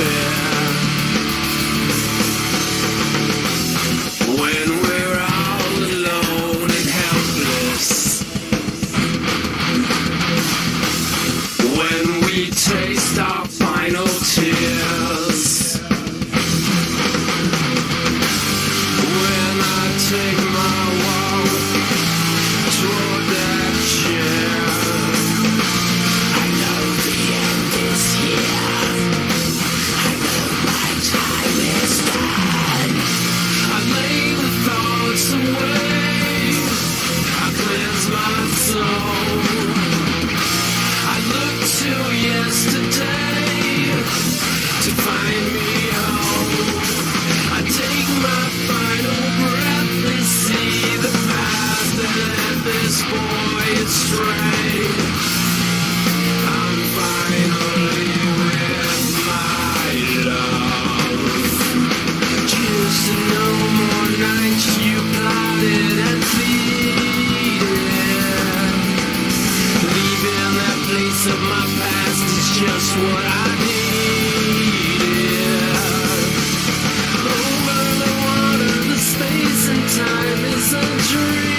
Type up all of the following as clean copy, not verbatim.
fear. When we're all alone and helpless, when we taste our final tears, when I take my walk toward that chair, I know the end is here, I know my time is done. I lay the thoughts away, I cleanse my soul, I look to yesterday to find me home. I take my final breath and see the path that led this boy astray. I'm finally with my love. Just no more nights you plotted and pleaded. Leaving that place of my past is just what I needed. Over the water, the space and time is a dream.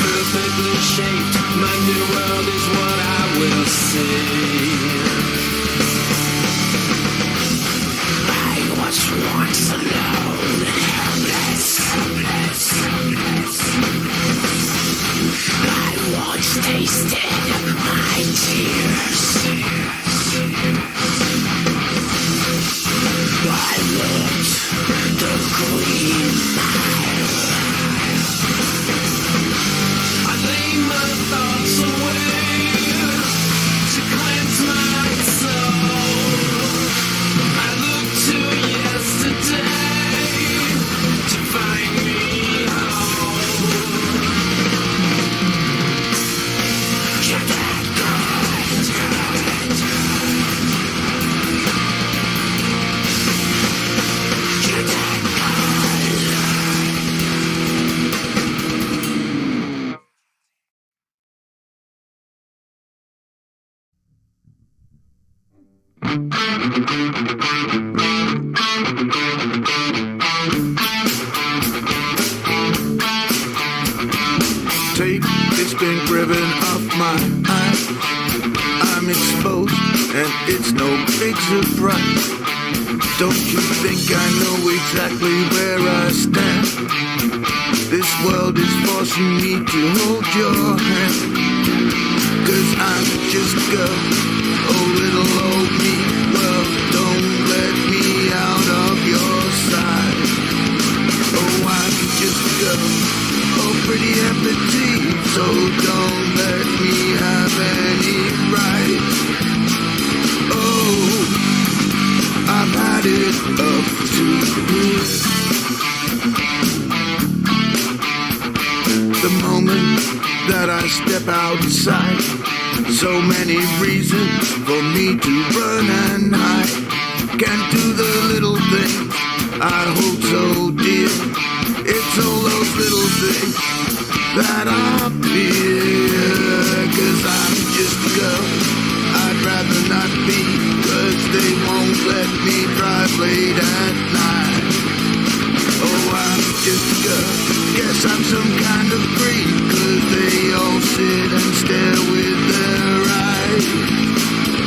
Perfectly shaped, my new world is what I will see. I was once alone and helpless. I once tasted my tears. I looked the green mile. I lay my thoughts away to cleanse my soul. I look to yesterday to find me home. You're that good. You're that Tape, it's been driven off my eyes. I'm exposed and it's no big surprise. Don't you think I know exactly where I stand? This world is forcing me to hold your hand. Cause I'm just a girl, oh little old me. Well, don't let me out of your side. Oh, I'm just a girl, oh pretty and petite. So don't let me have any rights. Oh, I've had it up to here. The moment that I step outside, so many reasons for me to run and hide. Can't do the little things I hold so dear. It's all those little things that I fear. Cause I'm just a girl, I'd rather not be. Cause they won't let me drive late at night. Oh, I'm just a girl, guess I'm some kind of freak. Cause they all sit and stare with their eyes.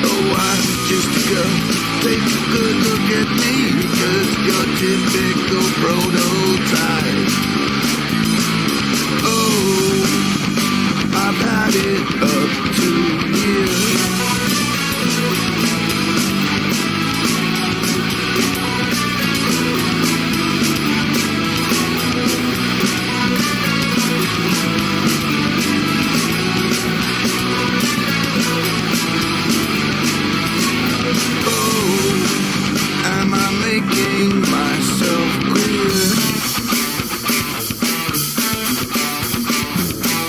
Oh, I'm just a girl, take a good look at me. Cause you're typical prototype. Oh, I've had it up to here. Making myself clear.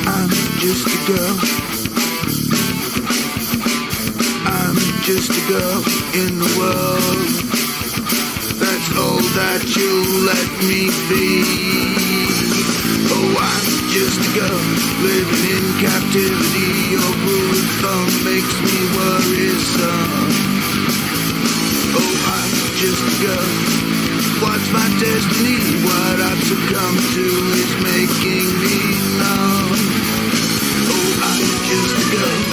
I'm just a girl. I'm just a girl in the world. That's all that you let me be. Oh, I'm just a girl living in captivity. Your rule of thumb makes me worrisome. Oh, I'm just a girl. What's my destiny? What I've succumbed to is making me numb. Oh, I'm just a girl.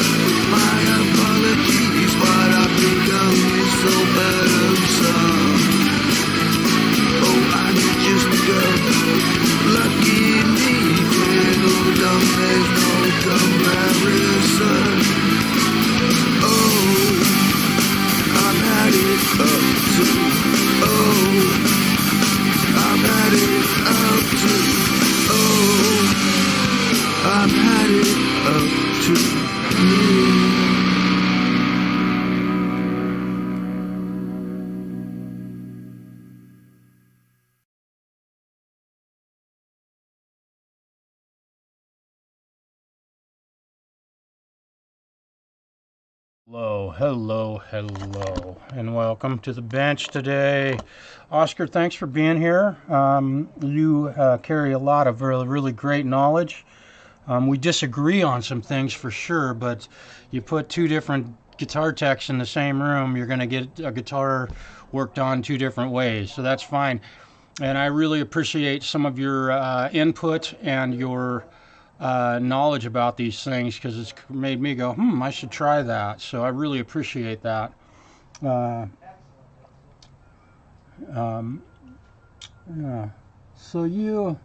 My apologies. What I've become is so burdensome. Oh, I'm just a girl. Lucky me, little dumb, there's no comparison. Oh, I've had it up to. Oh, I've had it up to. Oh, I've had it up to. Hello, and welcome to the bench today. Oscar, thanks for being here. You carry a lot of really great knowledge. We disagree on some things for sure, but you put two different guitar techs in the same room, you're going to get a guitar worked on two different ways, so that's fine. And I really appreciate some of your input and your knowledge about these things, because it's made me go, I should try that. So I really appreciate that. Yeah. So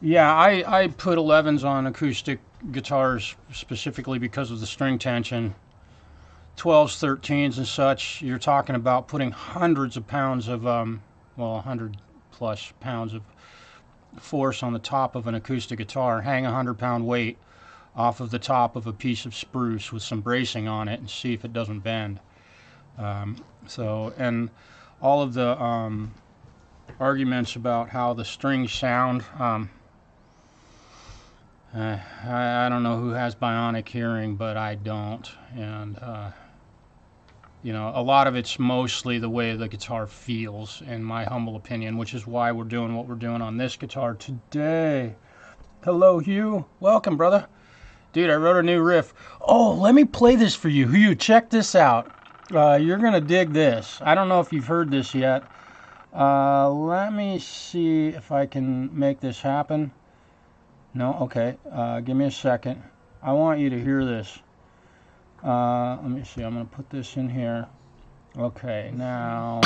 I put 11s on acoustic guitars specifically because of the string tension. 12s, 13s, and such. You're talking about putting hundreds of pounds of 100 plus pounds of force on the top of an acoustic guitar. Hang a 100-pound weight off of the top of a piece of spruce with some bracing on it and see if it doesn't bend. And all of the arguments about how the strings sound, I don't know who has bionic hearing, but I don't. And a lot of it's mostly the way the guitar feels, in my humble opinion, which is why we're doing what we're doing on this guitar today. Hello, Hugh. Welcome, brother. Dude, I wrote a new riff. Oh, let me play this for you. Hugh, check this out. You're going to dig this. I don't know if you've heard this yet. Let me see if I can make this happen. No? Okay. Give me a second. I want you to hear this. Let me see, I'm going to put this in here. Okay, now...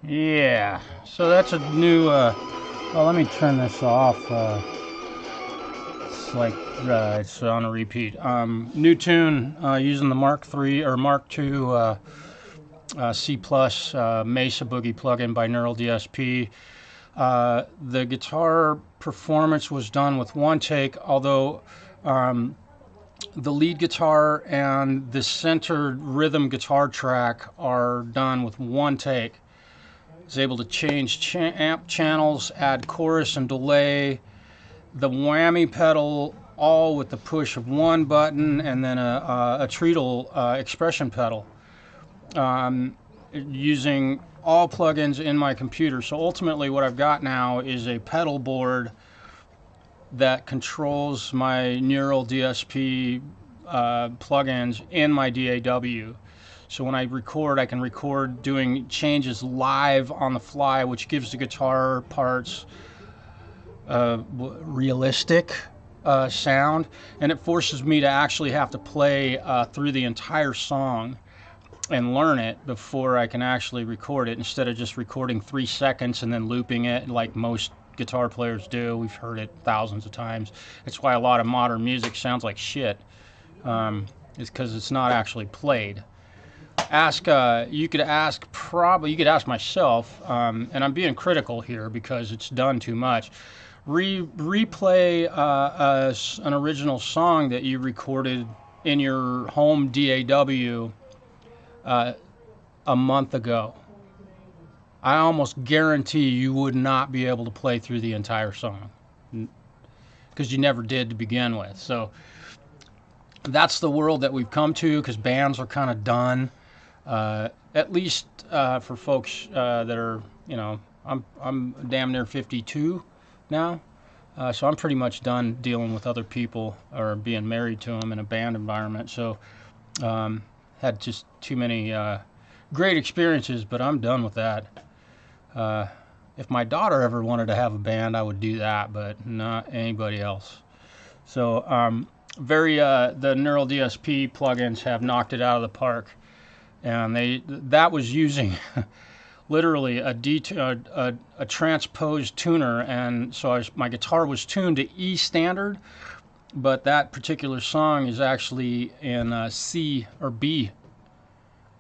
Yeah, so that's a new, well, let me turn this off. It's like, it's on a repeat. New tune using the Mark III or Mark II C Plus Mesa Boogie plugin by Neural DSP. The guitar performance was done with one take, although the lead guitar and the centered rhythm guitar track are done with one take. I was able to change amp channels, add chorus and delay, the whammy pedal, all with the push of one button, and then a treatle expression pedal, using all plugins in my computer. So ultimately what I've got now is a pedal board that controls my Neural DSP plugins in my DAW. So when I record, I can record doing changes live on the fly, which gives the guitar parts realistic sound, and it forces me to actually have to play through the entire song and learn it before I can actually record it, instead of just recording 3 seconds and then looping it like most guitar players do. We've heard it thousands of times. It's why a lot of modern music sounds like shit. It's because it's not actually played. You could ask myself, and I'm being critical here because it's done too much. Replay an original song that you recorded in your home DAW a month ago. I almost guarantee you would not be able to play through the entire song because you never did to begin with. So that's the world that we've come to, because bands are kind of done. At least for folks that are, I'm damn near 52 now, so I'm pretty much done dealing with other people or being married to them in a band environment. So had just too many great experiences, but I'm done with that. If my daughter ever wanted to have a band, I would do that, but not anybody else. So the Neural DSP plugins have knocked it out of the park, and that was using literally a transposed tuner, and so my guitar was tuned to E standard, but that particular song is actually in C or B.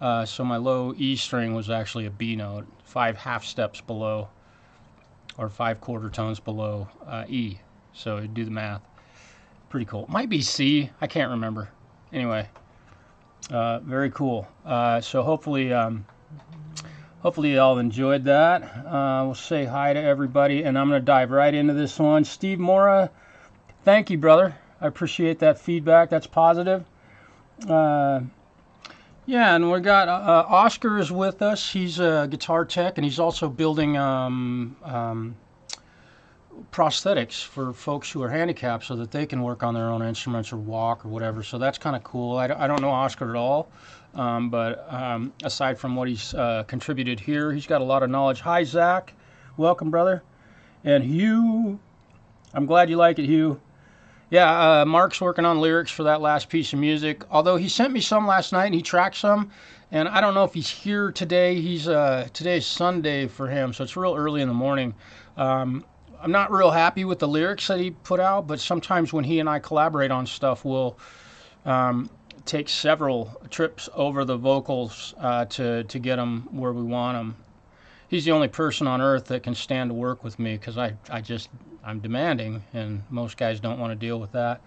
So my low E string was actually a B note, 5 half steps below, or 5 quarter tones below E. So do the math. Pretty cool. Might be C. I can't remember. Anyway, very cool. So hopefully y'all enjoyed that. We'll say hi to everybody, and I'm going to dive right into this one. Steve Mora, thank you, brother. I appreciate that feedback. That's positive. Yeah, and we got Oscar is with us. He's a guitar tech, and he's also building prosthetics for folks who are handicapped so that they can work on their own instruments or walk or whatever. So that's kind of cool. I don't know Oscar at all, but aside from what he's contributed here, he's got a lot of knowledge. Hi, Zach. Welcome, brother. And Hugh, I'm glad you like it, Hugh. Yeah, Mark's working on lyrics for that last piece of music, although he sent me some last night and he tracked some, and I don't know if he's here today. Today's Sunday for him, so it's real early in the morning. I'm not real happy with the lyrics that he put out, but sometimes when he and I collaborate on stuff, we'll take several trips over the vocals to get them where we want them. He's the only person on earth that can stand to work with me, because I'm demanding, and most guys don't want to deal with that.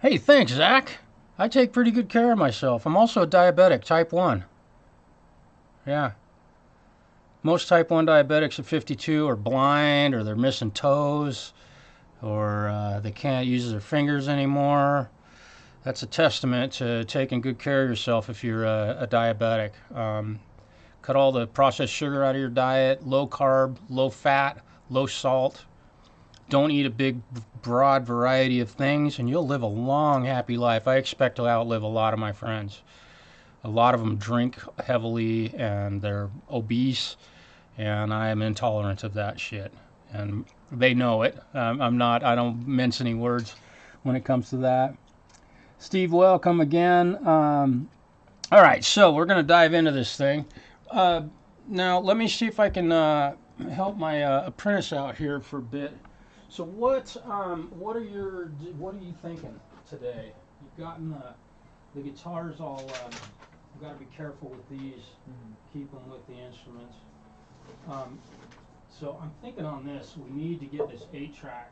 Hey, thanks, Zach. I take pretty good care of myself. I'm also a diabetic, type 1. Yeah. Most type 1 diabetics at 52 are blind, or they're missing toes, or they can't use their fingers anymore. That's a testament to taking good care of yourself if you're a diabetic. Cut all the processed sugar out of your diet, low carb, low fat, low salt. Don't eat a big, broad variety of things, and you'll live a long, happy life. I expect to outlive a lot of my friends. A lot of them drink heavily, and they're obese, and I am intolerant of that shit. And they know it. I don't mince any words when it comes to that. Steve, welcome again. All right, so we're going to dive into this thing. Now, let me see if I can help my apprentice out here for a bit. So, what are you thinking today? You've gotten the guitars all. You've got to be careful with these. Keep them with the instruments. So I'm thinking on this. We need to get this 8-track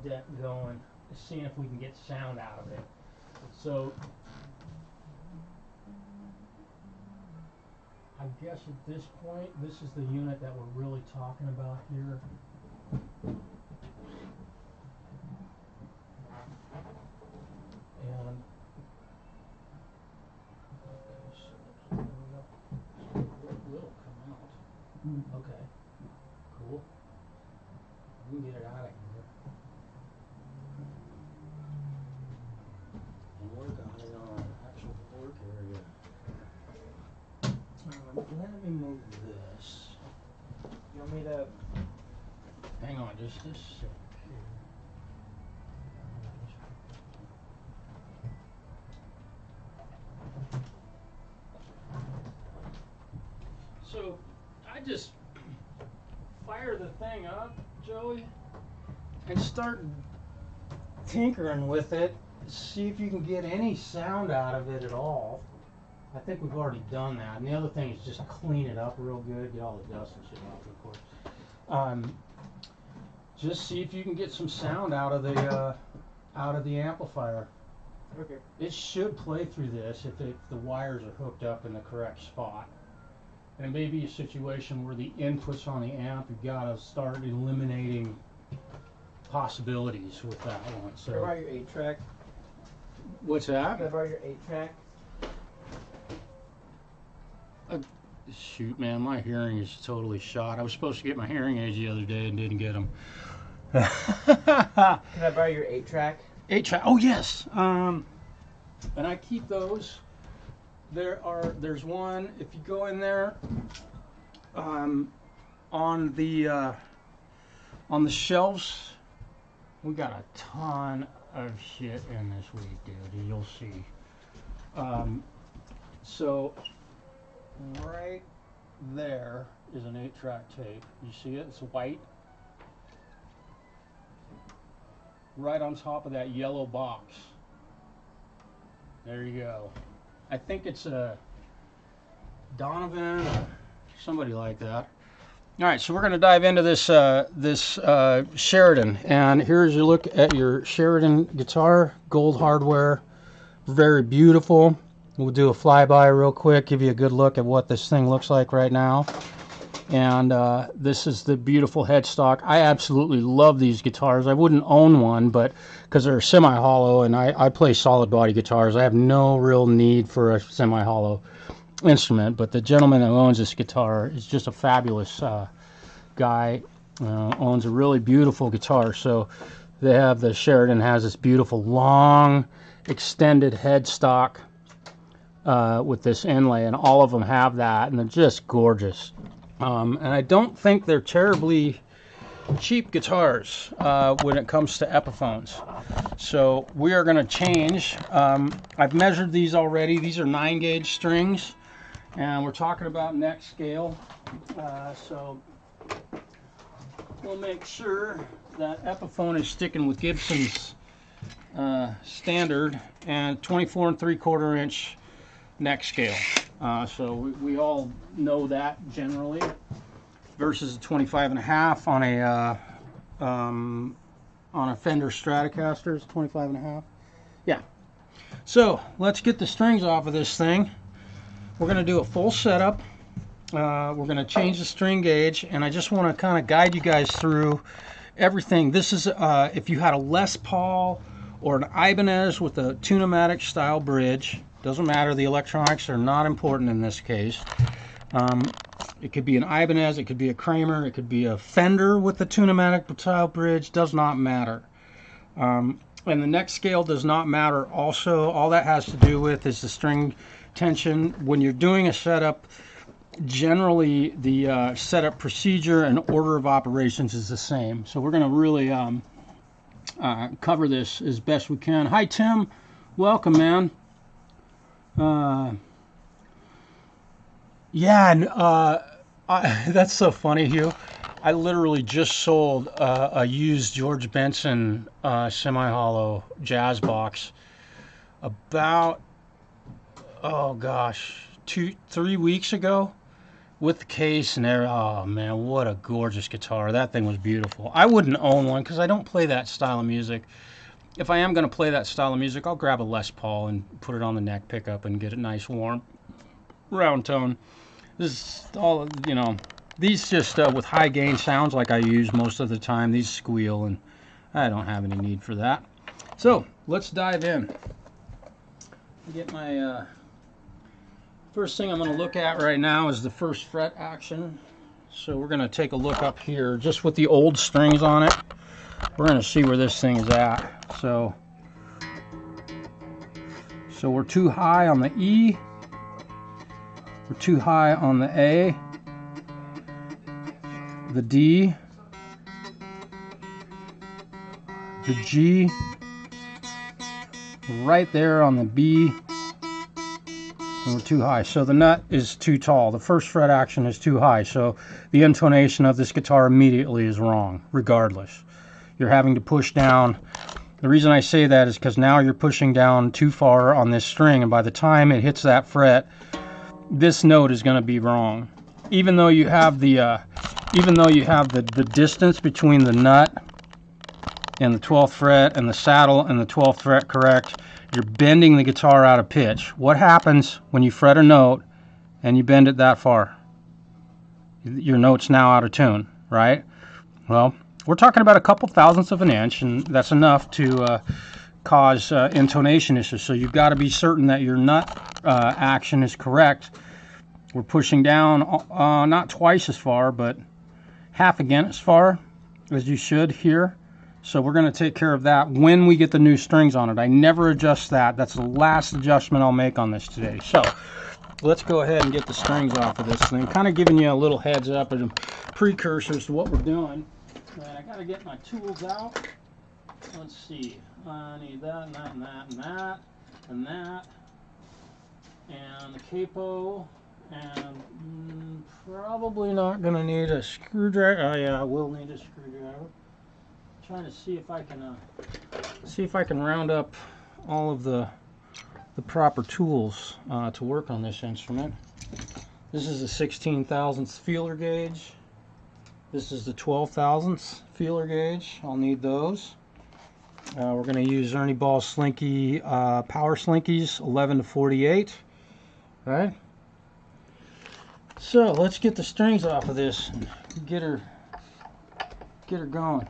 deck going. Seeing if we can get sound out of it. So I guess at this point, this is the unit that we're really talking about here. And okay, so it will come out. Okay, cool. We can get it out of here. And work on it on actual work area. Let me move this. You want me to? Hang on just a sec. So I just fire the thing up, Joey, and start tinkering with it. See if you can get any sound out of it at all. I think we've already done that. And the other thing is just clean it up real good, get all the dust and shit off, of course. Just see if you can get some sound out of the amplifier. Okay. It should play through this if the wires are hooked up in the correct spot. And it may be a situation where the inputs on the amp, you've got to start eliminating possibilities with that one. Can I borrow your 8-track? What's that? Can I borrow your 8-track? Shoot, man, my hearing is totally shot. I was supposed to get my hearing aids the other day and didn't get them. Can I borrow your 8-track? 8-track. Oh yes. And I keep those. There's one. If you go in there, on the shelves, we got a ton of shit in this week, dude. You'll see. So right there is an 8-track tape. You see it? It's white. Right on top of that yellow box. There you go. I think it's a Donovan or somebody like that. All right, so we're going to dive into this Sheraton, and here's your look at your Sheraton guitar, gold hardware, very beautiful. We'll do a flyby real quick, give you a good look at what this thing looks like right now. And this is the beautiful headstock. I absolutely love these guitars. I wouldn't own one, but because they're semi-hollow, and I play solid body guitars, I have no real need for a semi-hollow instrument. But the gentleman who owns this guitar is just a fabulous guy. Owns a really beautiful guitar. So they have, the Sheraton has this beautiful long extended headstock with this inlay, and all of them have that, and they're just gorgeous. And I don't think they're terribly cheap guitars when it comes to Epiphones. So we are going to change. I've measured these already. These are 9-gauge strings, and we're talking about neck scale. So we'll make sure that Epiphone is sticking with Gibson's standard and 24 3/4 inch neck scale. So we all know that generally, versus a 25.5 on a Fender Stratocaster. 25.5. Yeah. So let's get the strings off of this thing. We're going to do a full setup. We're going to change the string gauge, and I just want to kind of guide you guys through everything. This is if you had a Les Paul or an Ibanez with a Tune-O-Matic style bridge. Doesn't matter, the electronics are not important in this case. It could be an Ibanez, it could be a Kramer, it could be a Fender with the Tune-O-Matic style bridge, does not matter. And the neck scale does not matter also. All that has to do with is the string tension. When you're doing a setup, generally the setup procedure and order of operations is the same. So we're going to really cover this as best we can. Hi Tim, welcome man. Yeah, and that's so funny, Hugh. I literally just sold a used George Benson semi-hollow jazz box about, oh gosh, 3 weeks ago, with the case and everything. Oh man, what a gorgeous guitar. That thing was beautiful. I wouldn't own one because I don't play that style of music. If I am going to play that style of music, I'll grab a Les Paul and put it on the neck pickup and get a nice warm round tone. This is all, you know, these just with high gain sounds like I use most of the time, these squeal, and I don't have any need for that. So let's dive in. Get my first thing I'm going to look at right now is the first fret action. So we're going to take a look up here just with the old strings on it. We're going to see where this thing is at. So we're too high on the E, we're too high on the A, the D, the G, right there on the B, and we're too high. So the nut is too tall. The first fret action is too high. So the intonation of this guitar immediately is wrong, regardless. You're having to push down. The reason I say that is because now you're pushing down too far on this string, and by the time it hits that fret, this note is going to be wrong. Even though you have the distance between the nut and the 12th fret and the saddle and the 12th fret correct, you're bending the guitar out of pitch. What happens when you fret a note and you bend it that far? Your note's now out of tune, right? Well, we're talking about a couple thousandths of an inch, and that's enough to cause intonation issues. So you've got to be certain that your nut action is correct. We're pushing down not twice as far, but half again as far as you should here. So we're going to take care of that when we get the new strings on it. I never adjust that. That's the last adjustment I'll make on this today. So let's go ahead and get the strings off of this thing. Kind of giving you a little heads up and precursors to what we're doing. And I got to get my tools out. Let's see. I need that and that and that and that and that. And the capo. And probably not going to need a screwdriver. Oh yeah, I will need a screwdriver. Trying to see if I can round up all of the proper tools to work on this instrument. This is a 16 thousandths feeler gauge. This is the 12 thousandths feeler gauge. I'll need those. We're going to use Ernie Ball Slinky Power Slinkies 11 to 48. Right. So let's get the strings off of this and get her going.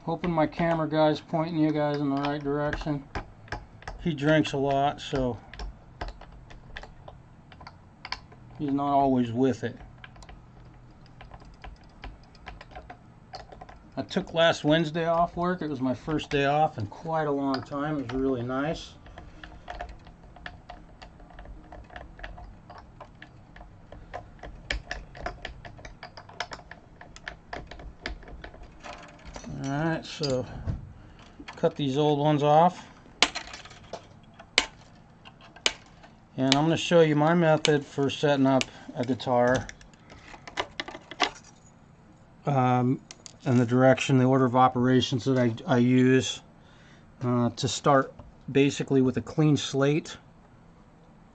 Hoping my camera guy's pointing you guys in the right direction. He drinks a lot, so he's not always with it. I took last Wednesday off work. It was my first day off in quite a long time. It was really nice. Alright, so cut these old ones off. And I'm going to show you my method for setting up a guitar. And the direction, the order of operations that I use to start basically with a clean slate.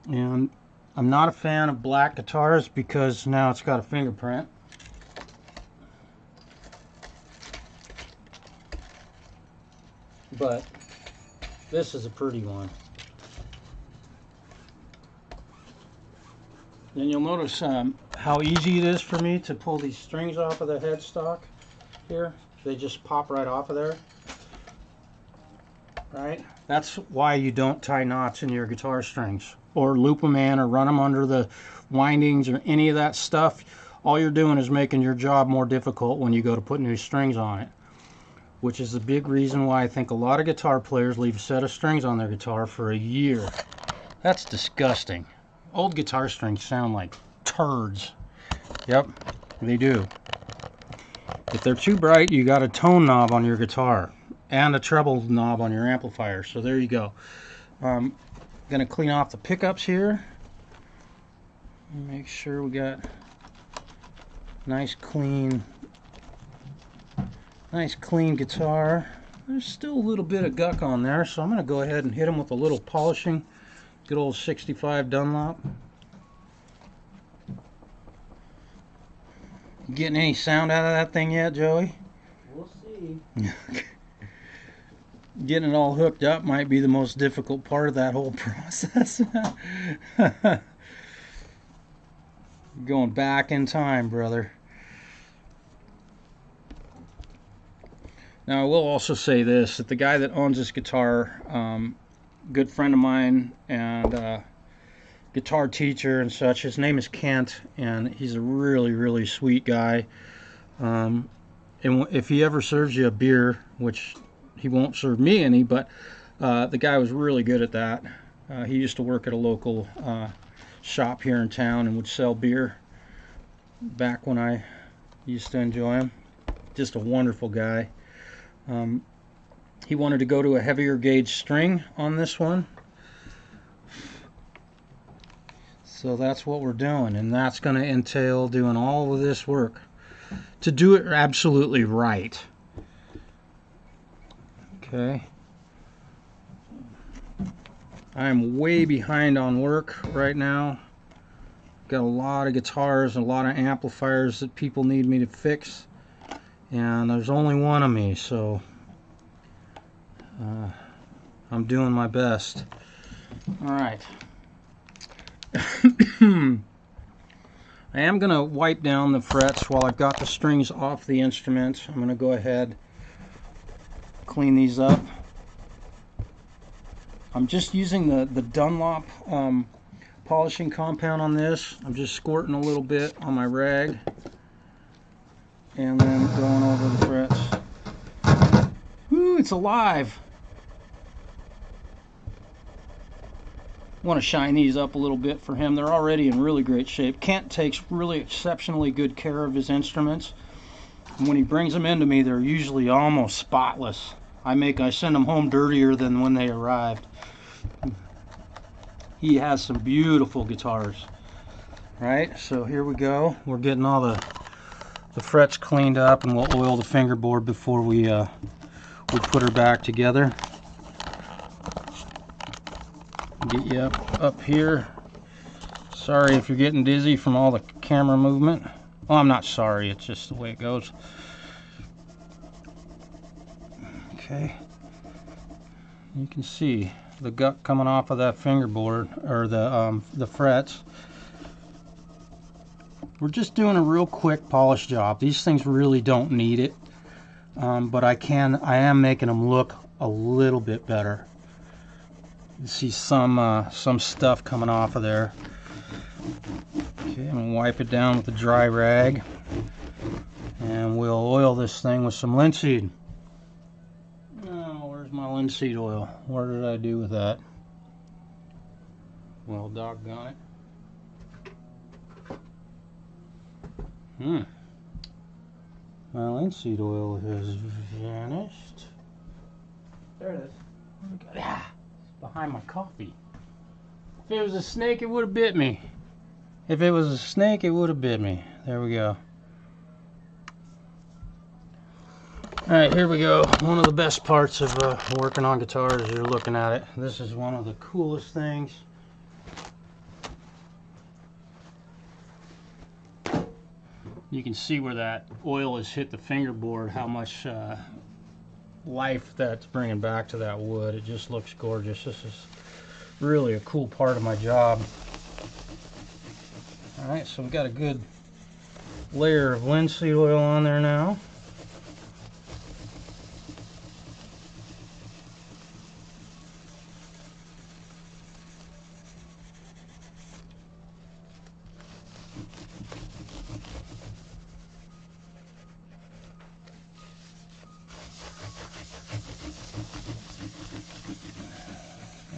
And I'm not a fan of black guitars because now it's got a fingerprint. But this is a pretty one. Then you'll notice how easy it is for me to pull these strings off of the headstock here. They just pop right off of there. Right? That's why you don't tie knots in your guitar strings or loop them in or run them under the windings or any of that stuff. All you're doing is making your job more difficult when you go to put new strings on it, which is the big reason why I think a lot of guitar players leave a set of strings on their guitar for a year. That's disgusting. Old guitar strings sound like turds. Yep, they do. If they're too bright, you got a tone knob on your guitar. and a treble knob on your amplifier. So there you go. Gonna clean off the pickups here. Make sure we got nice clean guitar. There's still a little bit of guck on there, so I'm gonna go ahead and hit them with a little polishing. Good old 65 Dunlop. Getting any sound out of that thing yet, Joey? We'll see. Getting it all hooked up might be the most difficult part of that whole process. Going back in time, brother. Now I will also say this, that the guy that owns this guitar, good friend of mine and guitar teacher and such, his name is Kent, and he's a really sweet guy. And if he ever serves you a beer, which he won't serve me any, but the guy was really good at that. He used to work at a local shop here in town and would sell beer back when I used to enjoy him. Just a wonderful guy. He wanted to go to a heavier gauge string on this one, so that's what we're doing, and that's going to entail doing all of this work to do it absolutely right. Okay, I'm way behind on work right now. Got a lot of guitars and a lot of amplifiers that people need me to fix, and there's only one of me, so I'm doing my best. Alright. I am going to wipe down the frets while I've got the strings off the instrument. I'm going to go ahead, clean these up. I'm just using the Dunlop polishing compound on this. I'm just squirting a little bit on my rag and then going over the frets. Ooh, it's alive! Want to shine these up a little bit for him. They're already in really great shape. Kent takes really exceptionally good care of his instruments. And when he brings them into me, they're usually almost spotless. I send them home dirtier than when they arrived. He has some beautiful guitars. Right, so here we go. We're getting all the frets cleaned up, and we'll oil the fingerboard before we put her back together. Get you up here. Sorry if you're getting dizzy from all the camera movement. Well, I'm not sorry, it's just the way it goes. Okay, you can see the gut coming off of that fingerboard, or the frets. We're just doing a real quick polish job. These things really don't need it, but I am making them look a little bit better. You see some stuff coming off of there. Okay, I'm gonna wipe it down with a dry rag, and we'll oil this thing with some linseed. Oh, where's my linseed oil? What did I do with that? Well, doggone it. My linseed oil has vanished. There it is. Ah, it's behind my coffee. If it was a snake, it would have bit me. If it was a snake, it would have bit me. There we go. Alright, here we go. One of the best parts of working on guitars, you're looking at it. This is one of the coolest things. You can see where that oil has hit the fingerboard, how much life that's bringing back to that wood. It just looks gorgeous. This is really a cool part of my job. Alright, so we've got a good layer of linseed oil on there now.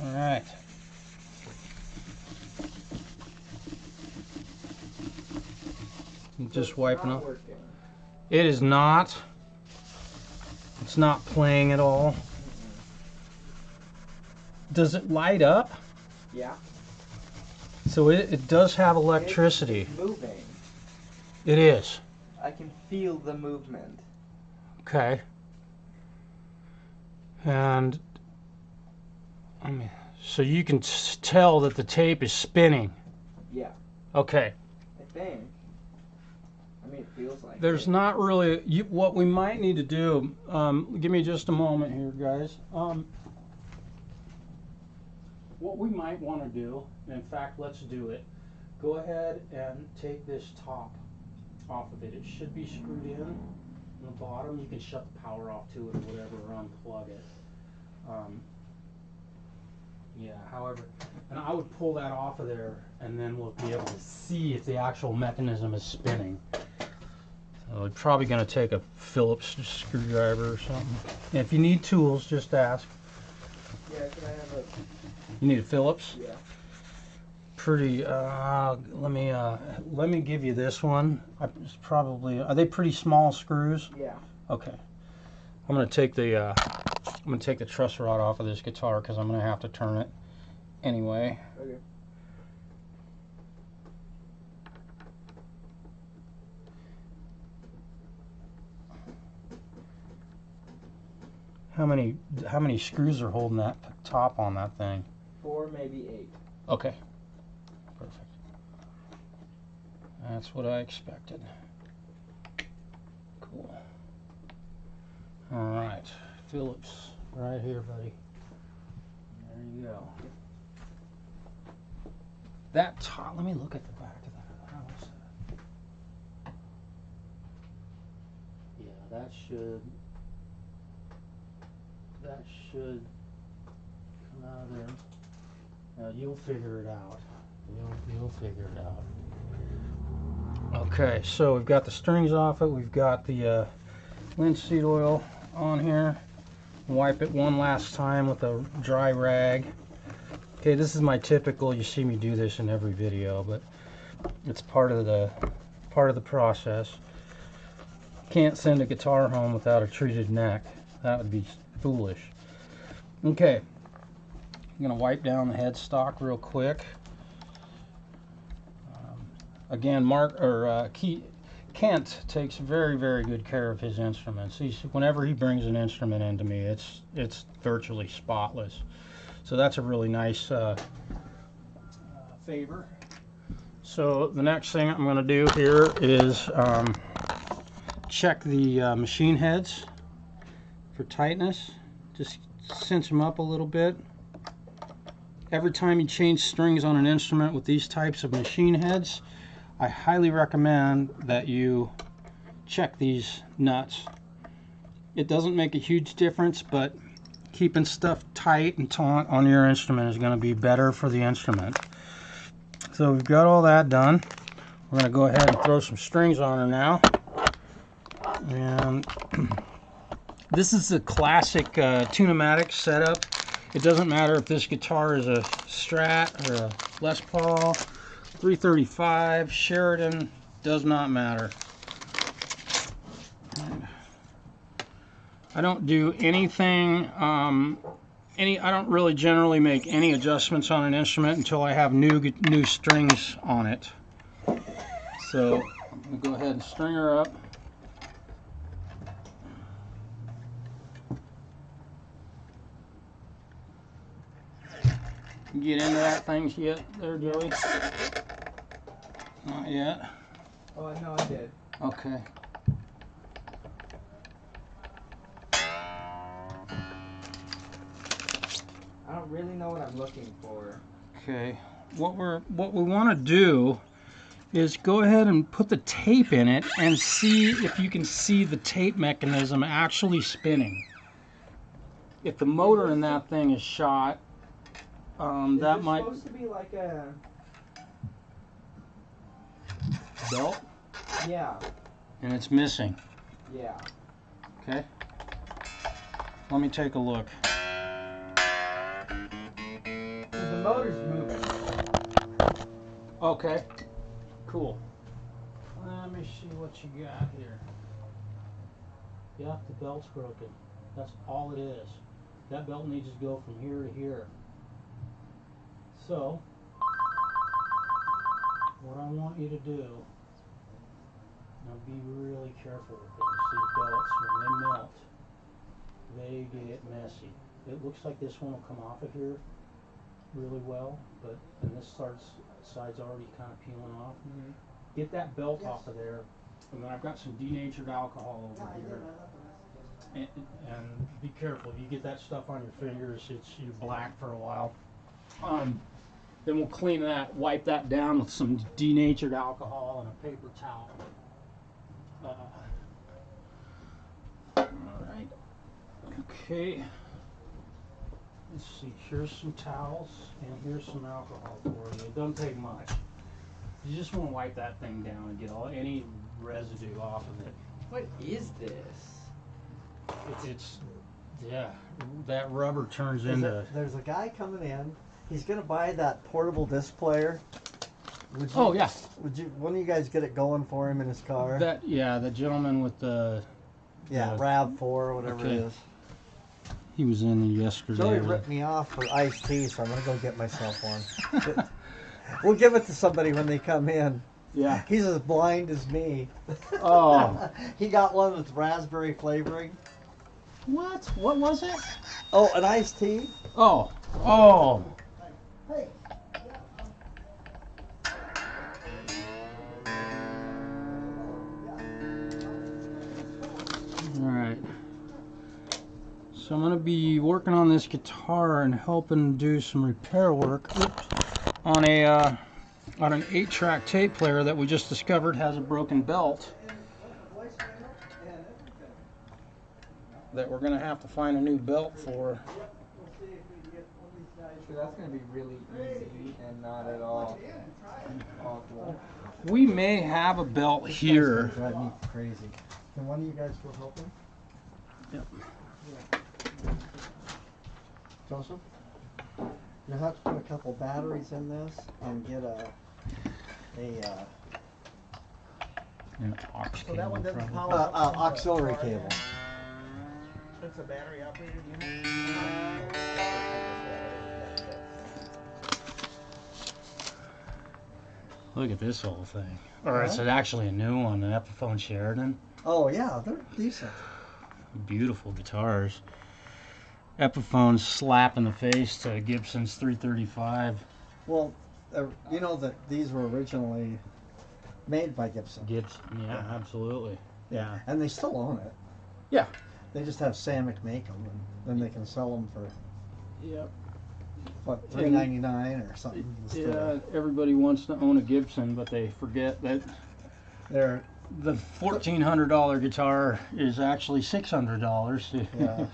Alright. Just wiping up. It is not. It's not playing at all. Does it light up? Yeah. So it does have electricity. It's moving. It is. I can feel the movement. Okay. And I mean, so you can tell that the tape is spinning. Yeah. Okay. I think. I mean, it feels like There's it. not really. What we might need to do. Give me just a moment here, guys. What we might want to do, in fact, let's do it. Go ahead and take this top off of it. It should be screwed in on the bottom. You can shut the power off to it or whatever, or unplug it. Yeah, however, and I would pull that off of there, and then we'll be able to see if the actual mechanism is spinning. So we're probably going to take a Phillips screwdriver or something. And if you need tools, just ask. Yeah, can I have a... You need a Phillips? Yeah. Pretty. Let me give you this one. It's probably. Are they pretty small screws? Yeah. Okay. I'm gonna take the truss rod off of this guitar because I'm gonna have to turn it anyway. Okay. How many screws are holding that top on that thing? 4, maybe 8. Okay. Perfect. That's what I expected. Cool. All right, Phillips, right here, buddy. There you go. That top. Let me look at the back of that. How is that? Yeah, that should come out of there. Now you'll figure it out. You'll figure it out. Okay, so we've got the strings off it. We've got the linseed oil on here. Wipe it one last time with a dry rag. Okay, this is my typical. You see me do this in every video, but it's part of the process. Can't send a guitar home without a treated neck. That would be foolish. Okay, I'm gonna wipe down the headstock real quick. Again, Kent takes very, very good care of his instruments. Whenever he brings an instrument into me, it's virtually spotless. So that's a really nice favor. So the next thing I'm going to do here is check the machine heads for tightness. Just cinch them up a little bit. Every time you change strings on an instrument with these types of machine heads, I highly recommend that you check these nuts. It doesn't make a huge difference, but keeping stuff tight and taut on your instrument is going to be better for the instrument. So we've got all that done. We're going to go ahead and throw some strings on her now. And this is the classic Tune-O-Matic setup. It doesn't matter if this guitar is a Strat or a Les Paul, 335, Sheraton, does not matter. I don't do anything, I don't really generally make any adjustments on an instrument until I have new strings on it. So I'm going to go ahead and string her up. Get into that thing yet there, Joey? Not yet. Oh, no, I did. Okay. I don't really know what I'm looking for. Okay. What we want to do is go ahead and put the tape in it and see if you can see the tape mechanism actually spinning. If the motor in that thing is shot, that might. Is this supposed to be like a belt, yeah, and it's missing. yeah. Okay. Let me take a look. The motor's moving. Okay. Cool. Let me see what you got here. Yeah, the belt's broken. That's all it is. That belt needs to go from here to here. So, what I want you to do, now be really careful with these belts. When they melt, they get messy. It looks like this one will come off of here really well, but and this side's already kind of peeling off. Get that belt off of there, and then I've got some denatured alcohol over here. And be careful, if you get that stuff on your fingers, you're black for a while. Then we'll clean that, wipe that down with some denatured alcohol and a paper towel. Alright, okay. Let's see, here's some towels and here's some alcohol for you. It doesn't take much. You just want to wipe that thing down and get any residue off of it. What is this? It's yeah, that rubber turns into... There's a guy coming in. He's going to buy that portable disc player. Would you, Oh, yeah. Would you? One of you guys get it going for him in his car? The gentleman with the... Yeah, RAV4 or whatever Okay. it is. He was in yesterday. Joey ripped me off for iced tea, so I'm going to go get myself one. We'll give it to somebody when they come in. Yeah. He's as blind as me. Oh. He got one with raspberry flavoring. What? What was it? Oh, an iced tea? Oh. Oh. Hey. Alright. So I'm going to be working on this guitar and helping do some repair work on an 8-track tape player that we just discovered has a broken belt that we're going to have to find a new belt for. So that's going to be really easy and not at all awful. We may have a belt here. Drive me crazy. Can one of you guys go help him? Yep. Joseph? You'll have to put a couple batteries in this and get a An aux So that one cable, doesn't probably. power up. auxiliary cable. It's a battery operated unit. Look at this whole thing. Or it's actually a new one, an Epiphone Sheraton. Oh yeah, they're decent. Beautiful guitars. Epiphone slap in the face to Gibson's 335. Well, you know that these were originally made by Gibson. Gibson, yeah, absolutely. Yeah. And they still own it. Yeah. They just have Samick make them, and then they can sell them for Yep. what, $3.99 or something. Yeah, everybody wants to own a Gibson, but they forget that They're the $1,400 guitar is actually $600. yeah.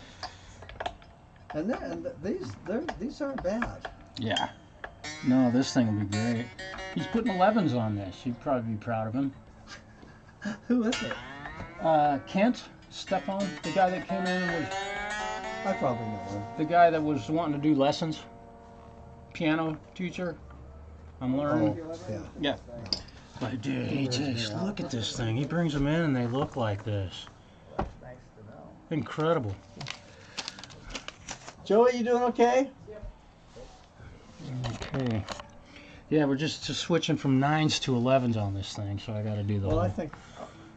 And these aren't bad. Yeah. No, this thing will be great. He's putting 11s on this. You'd probably be proud of him. Who is it? Kent Stefan, the guy that came in and was I probably know him. the guy that was wanting to do lessons. Piano teacher. I'm learning. Oh, yeah. Yeah. But dude, he just look at this thing. He brings them in and they look like this. Nice to know. Incredible. Joey, you doing okay? Okay. Yeah, we're just switching from 9s to 11s on this thing, so I got to do the Well, I whole... think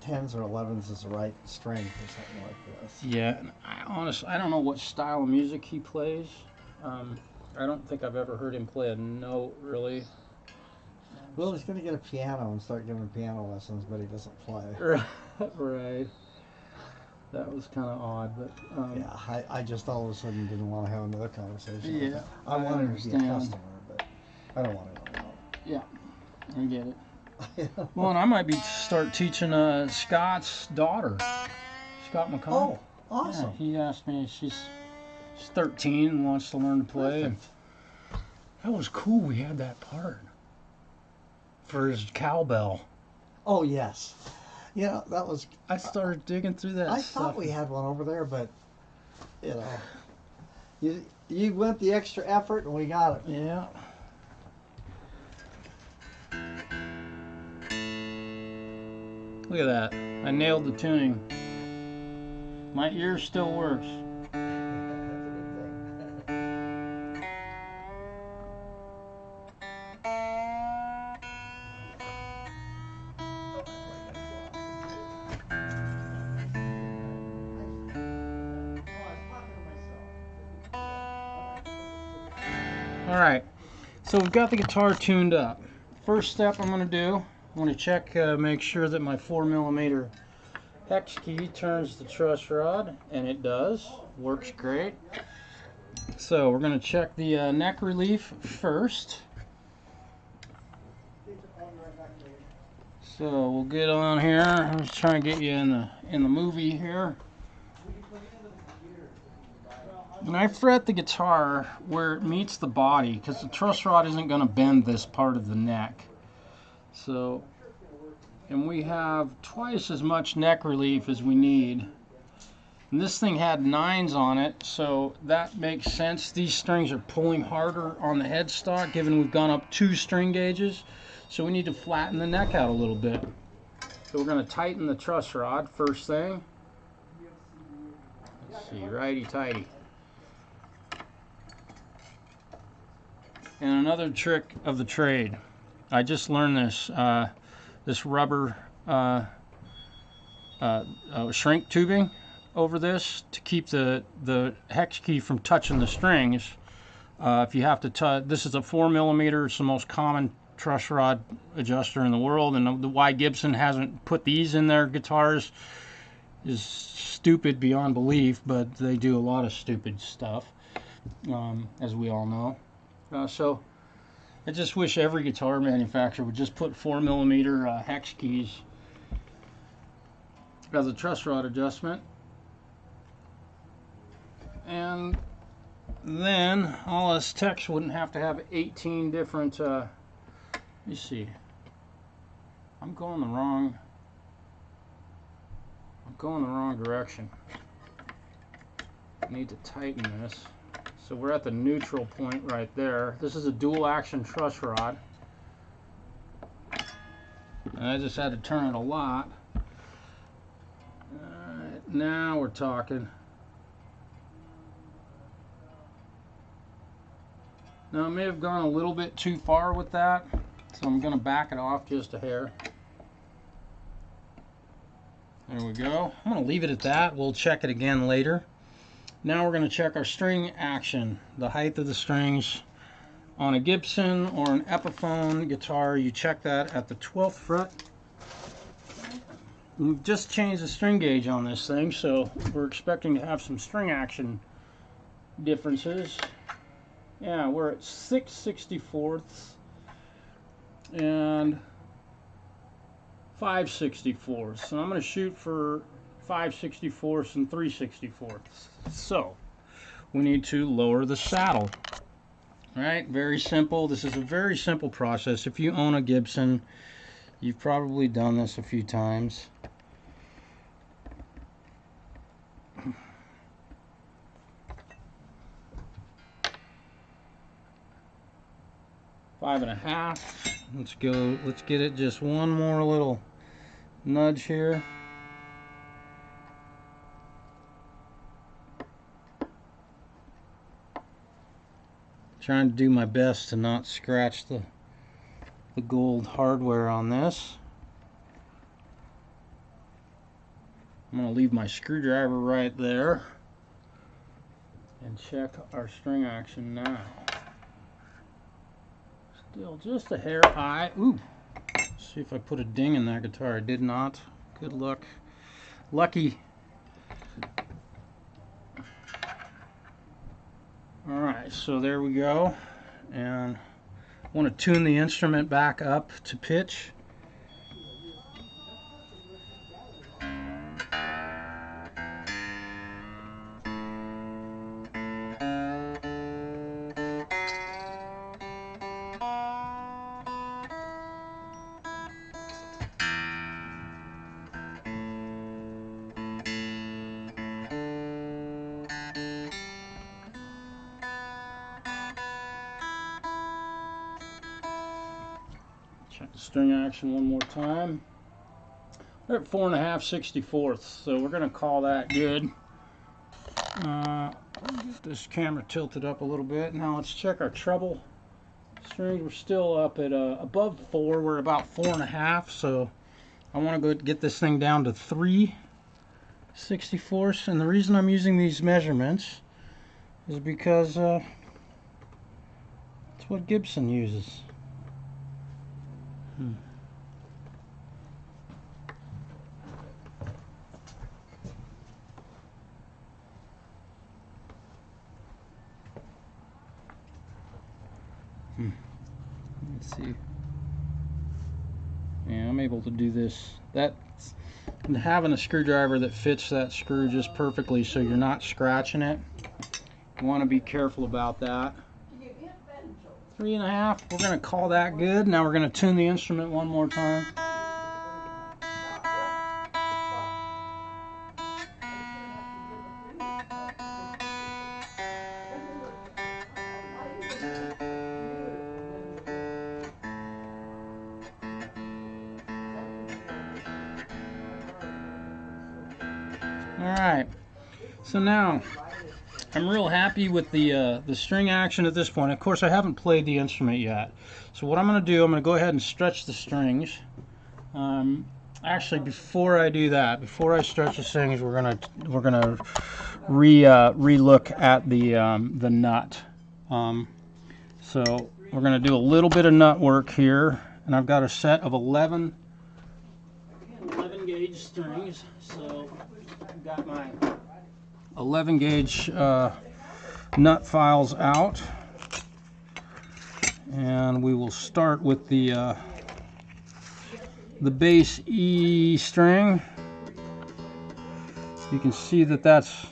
10s or 11s is the right strength or something like this. Yeah, and I don't know what style of music he plays. I don't think I've ever heard him play a note, really. Well, he's going to get a piano and start giving piano lessons, but he doesn't play. Right. That was kind of odd, but... Yeah, I just all of a sudden didn't want to have another conversation. Yeah, I wanted him to be a understand. customer, but I don't want to know. Yeah, I get it. Well, and I might start teaching Scott's daughter, Scott McConnell. Oh, awesome. Yeah, he asked me. She's 13 and wants to learn to play. And that was cool. We had that part for his cowbell. Oh, yes. You know, that was... I started digging through that I stuff. thought we had one over there, but, you know, you went the extra effort and we got it. Yeah. Look at that. I nailed the tuning. My ear still works. Alright, so we've got the guitar tuned up. First step I'm going to do, I'm going to check, make sure that my 4mm hex key turns the truss rod, and it does. Works great. So we're going to check the neck relief first. So we'll get on here. I'm just trying to get you in the movie here. And I fret the guitar where it meets the body, because the truss rod isn't going to bend this part of the neck. So, and we have twice as much neck relief as we need. And this thing had 9s on it, so that makes sense. These strings are pulling harder on the headstock, given we've gone up 2 string gauges. So we need to flatten the neck out a little bit. So we're going to tighten the truss rod first thing. Let's see, righty-tighty. And another trick of the trade, I just learned this, this rubber shrink tubing over this to keep the hex key from touching the strings. If you have to touch, this is a 4mm, it's the most common truss rod adjuster in the world, and the why Gibson hasn't put these in their guitars is stupid beyond belief, but they do a lot of stupid stuff, as we all know. So I just wish every guitar manufacturer would just put 4mm hex keys as a truss rod adjustment. And then all us techs wouldn't have to have 18 different, let me see, I'm going the wrong direction. I need to tighten this. So we're at the neutral point right there. This is a dual action truss rod. And I just had to turn it a lot. Alright, now we're talking. Now I may have gone a little bit too far with that, so I'm going to back it off just a hair. There we go. I'm going to leave it at that. We'll check it again later. Now we're going to check our string action, the height of the strings. On a Gibson or an Epiphone guitar, you check that at the 12th fret. We've just changed the string gauge on this thing, so we're expecting to have some string action differences. Yeah, we're at 6/64 and 5/64. So I'm going to shoot for 5/64 and 3/64. So we need to lower the saddle. Right, very simple. This is a very simple process. If you own a Gibson, you've probably done this a few times. Five and a half. Let's go. Let's get it just one more little nudge here. Trying to do my best to not scratch the gold hardware on this. I'm going to leave my screwdriver right there and check our string action now. Still just a hair high. Ooh, let's see if I put a ding in that guitar. I did not. Good luck. Lucky. Alright, so there we go, and I want to tune the instrument back up to pitch. Check the string action one more time. We're at 4 1/2/64, so we're going to call that good. Get this camera tilted up a little bit. Now let's check our treble strings. We're still up at above 4. We're about 4 1/2, so I want to go get this thing down to 3/64. And the reason I'm using these measurements is because That's what Gibson uses. Let's see. Yeah, I'm able to do this. Having a screwdriver that fits that screw just perfectly so you're not scratching it. You want to be careful about that. 3.5, we're going to call that good. Now we're going to tune the instrument one more time. Alright, so now I'm real happy with the string action at this point. Of course, I haven't played the instrument yet. So what I'm going to do, I'm going to go ahead and stretch the strings. Actually, before I do that, before I stretch the strings, we're gonna re-look at the nut. So we're going to do a little bit of nut work here, and I've got a set of 11 gauge strings. So I've got my 11 gauge nut files out, and we will start with the bass E string. You can see that that's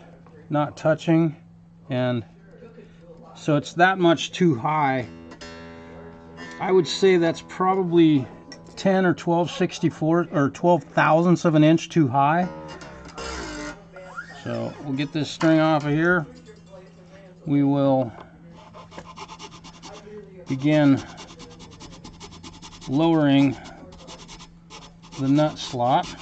not touching, and so it's that much too high. I would say that's probably 10 or 12/64 or 12 thousandths of an inch too high. So we'll get this string off of here. We will begin lowering the nut slot.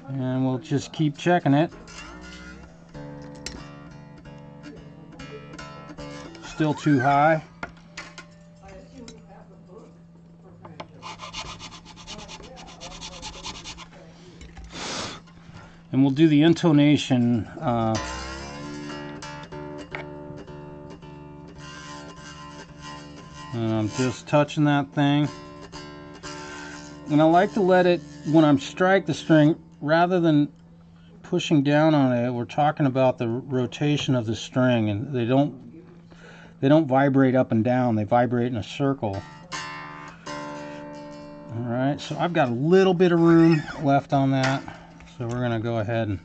And we'll just keep checking it. Still too high. And we'll do the intonation and I'm just touching that thing. And I like to let it, when I'm strike the string, rather than pushing down on it, we're talking about the rotation of the string, and they don't vibrate up and down, they vibrate in a circle. Alright, so I've got a little bit of room left on that, so we're going to go ahead and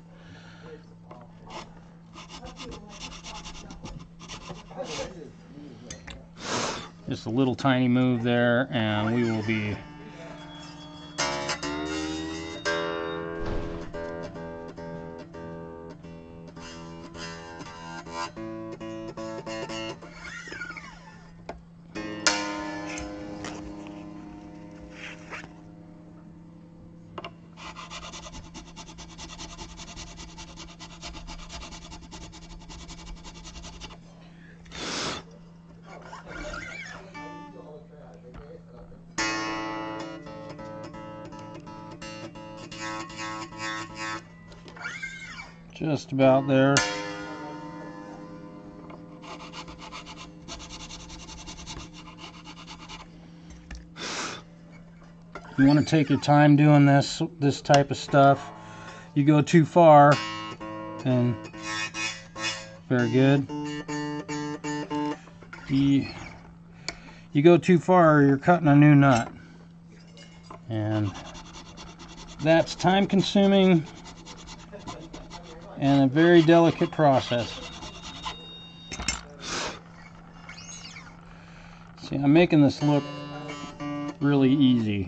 just a little tiny move there, and we will be just about there. You want to take your time doing this type of stuff. You go too far, and very good. You go too far, you're cutting a new nut, and that's time consuming and a very delicate process. See, I'm making this look really easy.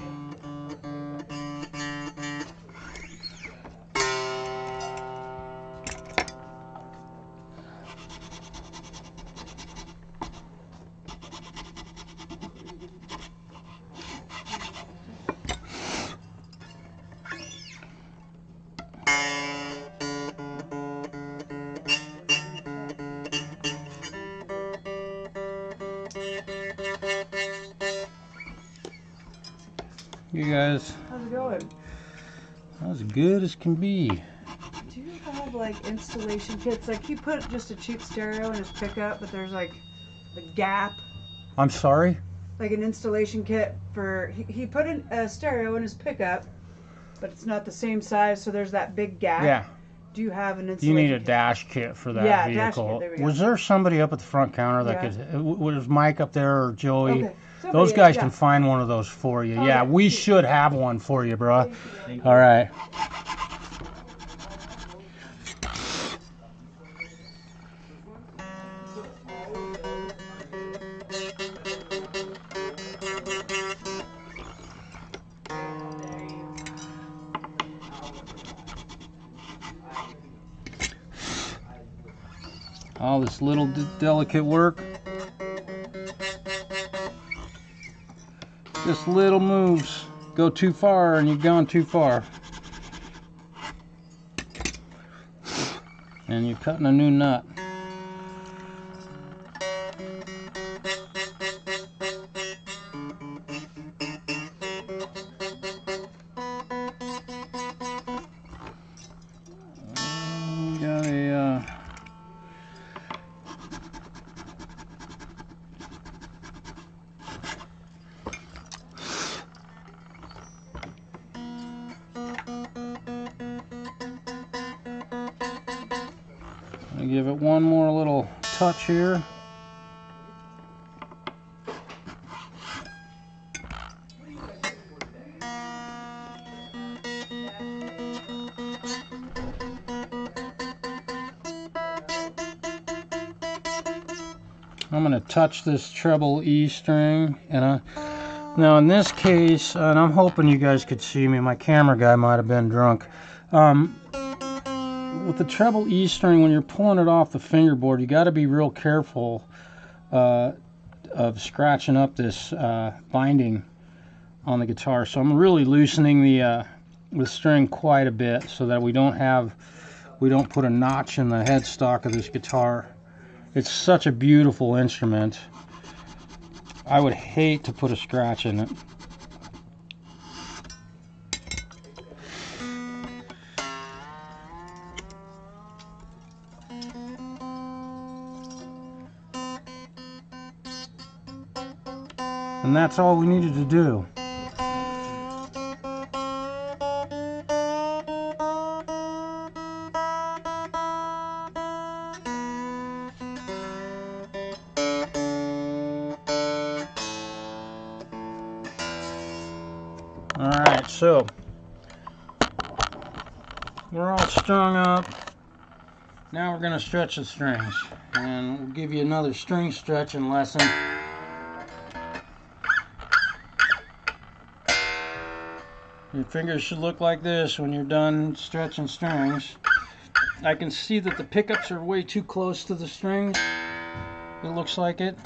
You guys, How's it going? as good as can be. Do you have like installation kits? Like he put just a cheap stereo in his pickup, but there's like the gap. I'm sorry? Like an installation kit for he put a stereo in his pickup, but it's not the same size, so there's that big gap. Yeah. Do you have an You installation need a kit? dash kit for that Yeah, vehicle. dash kit, there we go. Was there somebody up at the front counter that Yeah. could? Was Mike up there or Joey? Okay. Those guys yeah. can find one of those for you. Oh, yeah, yeah. we should have one for you, bro. All right. All this little delicate work. Just little moves. Go too far and you've gone too far. And you're cutting a new nut. Got a I'll give it one more little touch here. I'm going to touch this treble E string, and now in this case, and I'm hoping you guys could see me, my camera guy might have been drunk. With the treble E string, when you're pulling it off the fingerboard, you got to be real careful of scratching up this binding on the guitar. So I'm really loosening the string quite a bit so that we don't put a notch in the headstock of this guitar. It's such a beautiful instrument. I would hate to put a scratch in it. And that's all we needed to do. Alright, so we're all strung up. Now we're going to stretch the strings. And we'll give you another string stretching lesson. Your fingers should look like this when you're done stretching strings. I can see that the pickups are way too close to the strings. It looks like it.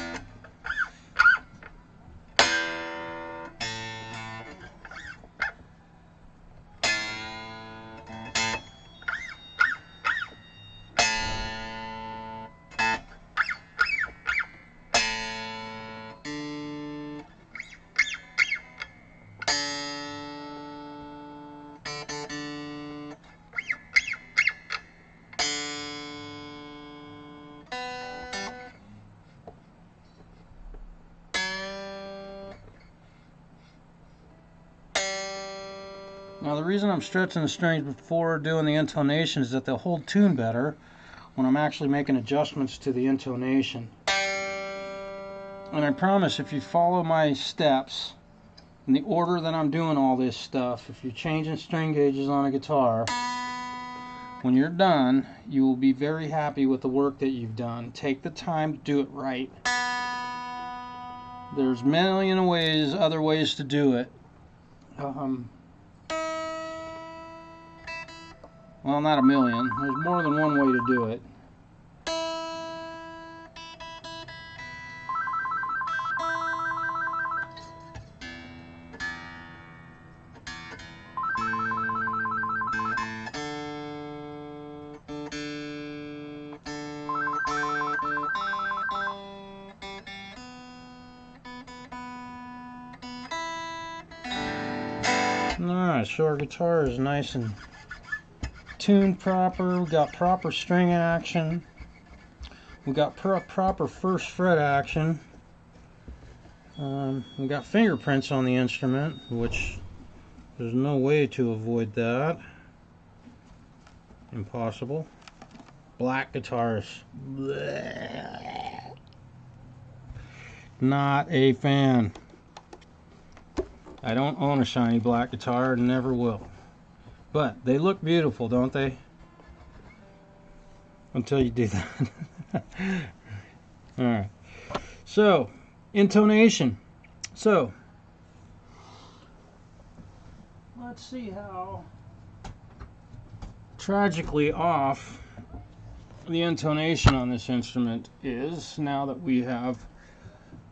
Now the reason I'm stretching the strings before doing the intonation is that they'll hold tune better when I'm actually making adjustments to the intonation. And I promise, if you follow my steps in the order that I'm doing all this stuff, if you're changing string gauges on a guitar, when you're done, you will be very happy with the work that you've done. Take the time to do it right. There's a million ways, other ways to do it. Well, not a million. There's more than one way to do it. Alright, so our guitar is nice and tuned proper. We got proper string action. We got proper first fret action. We got fingerprints on the instrument, which there's no way to avoid that. Impossible. Black guitarist. Blech. Not a fan. I don't own a shiny black guitar and never will. But they look beautiful, don't they? Until you do that. Alright. So, intonation. So, let's see how tragically off the intonation on this instrument is now that we have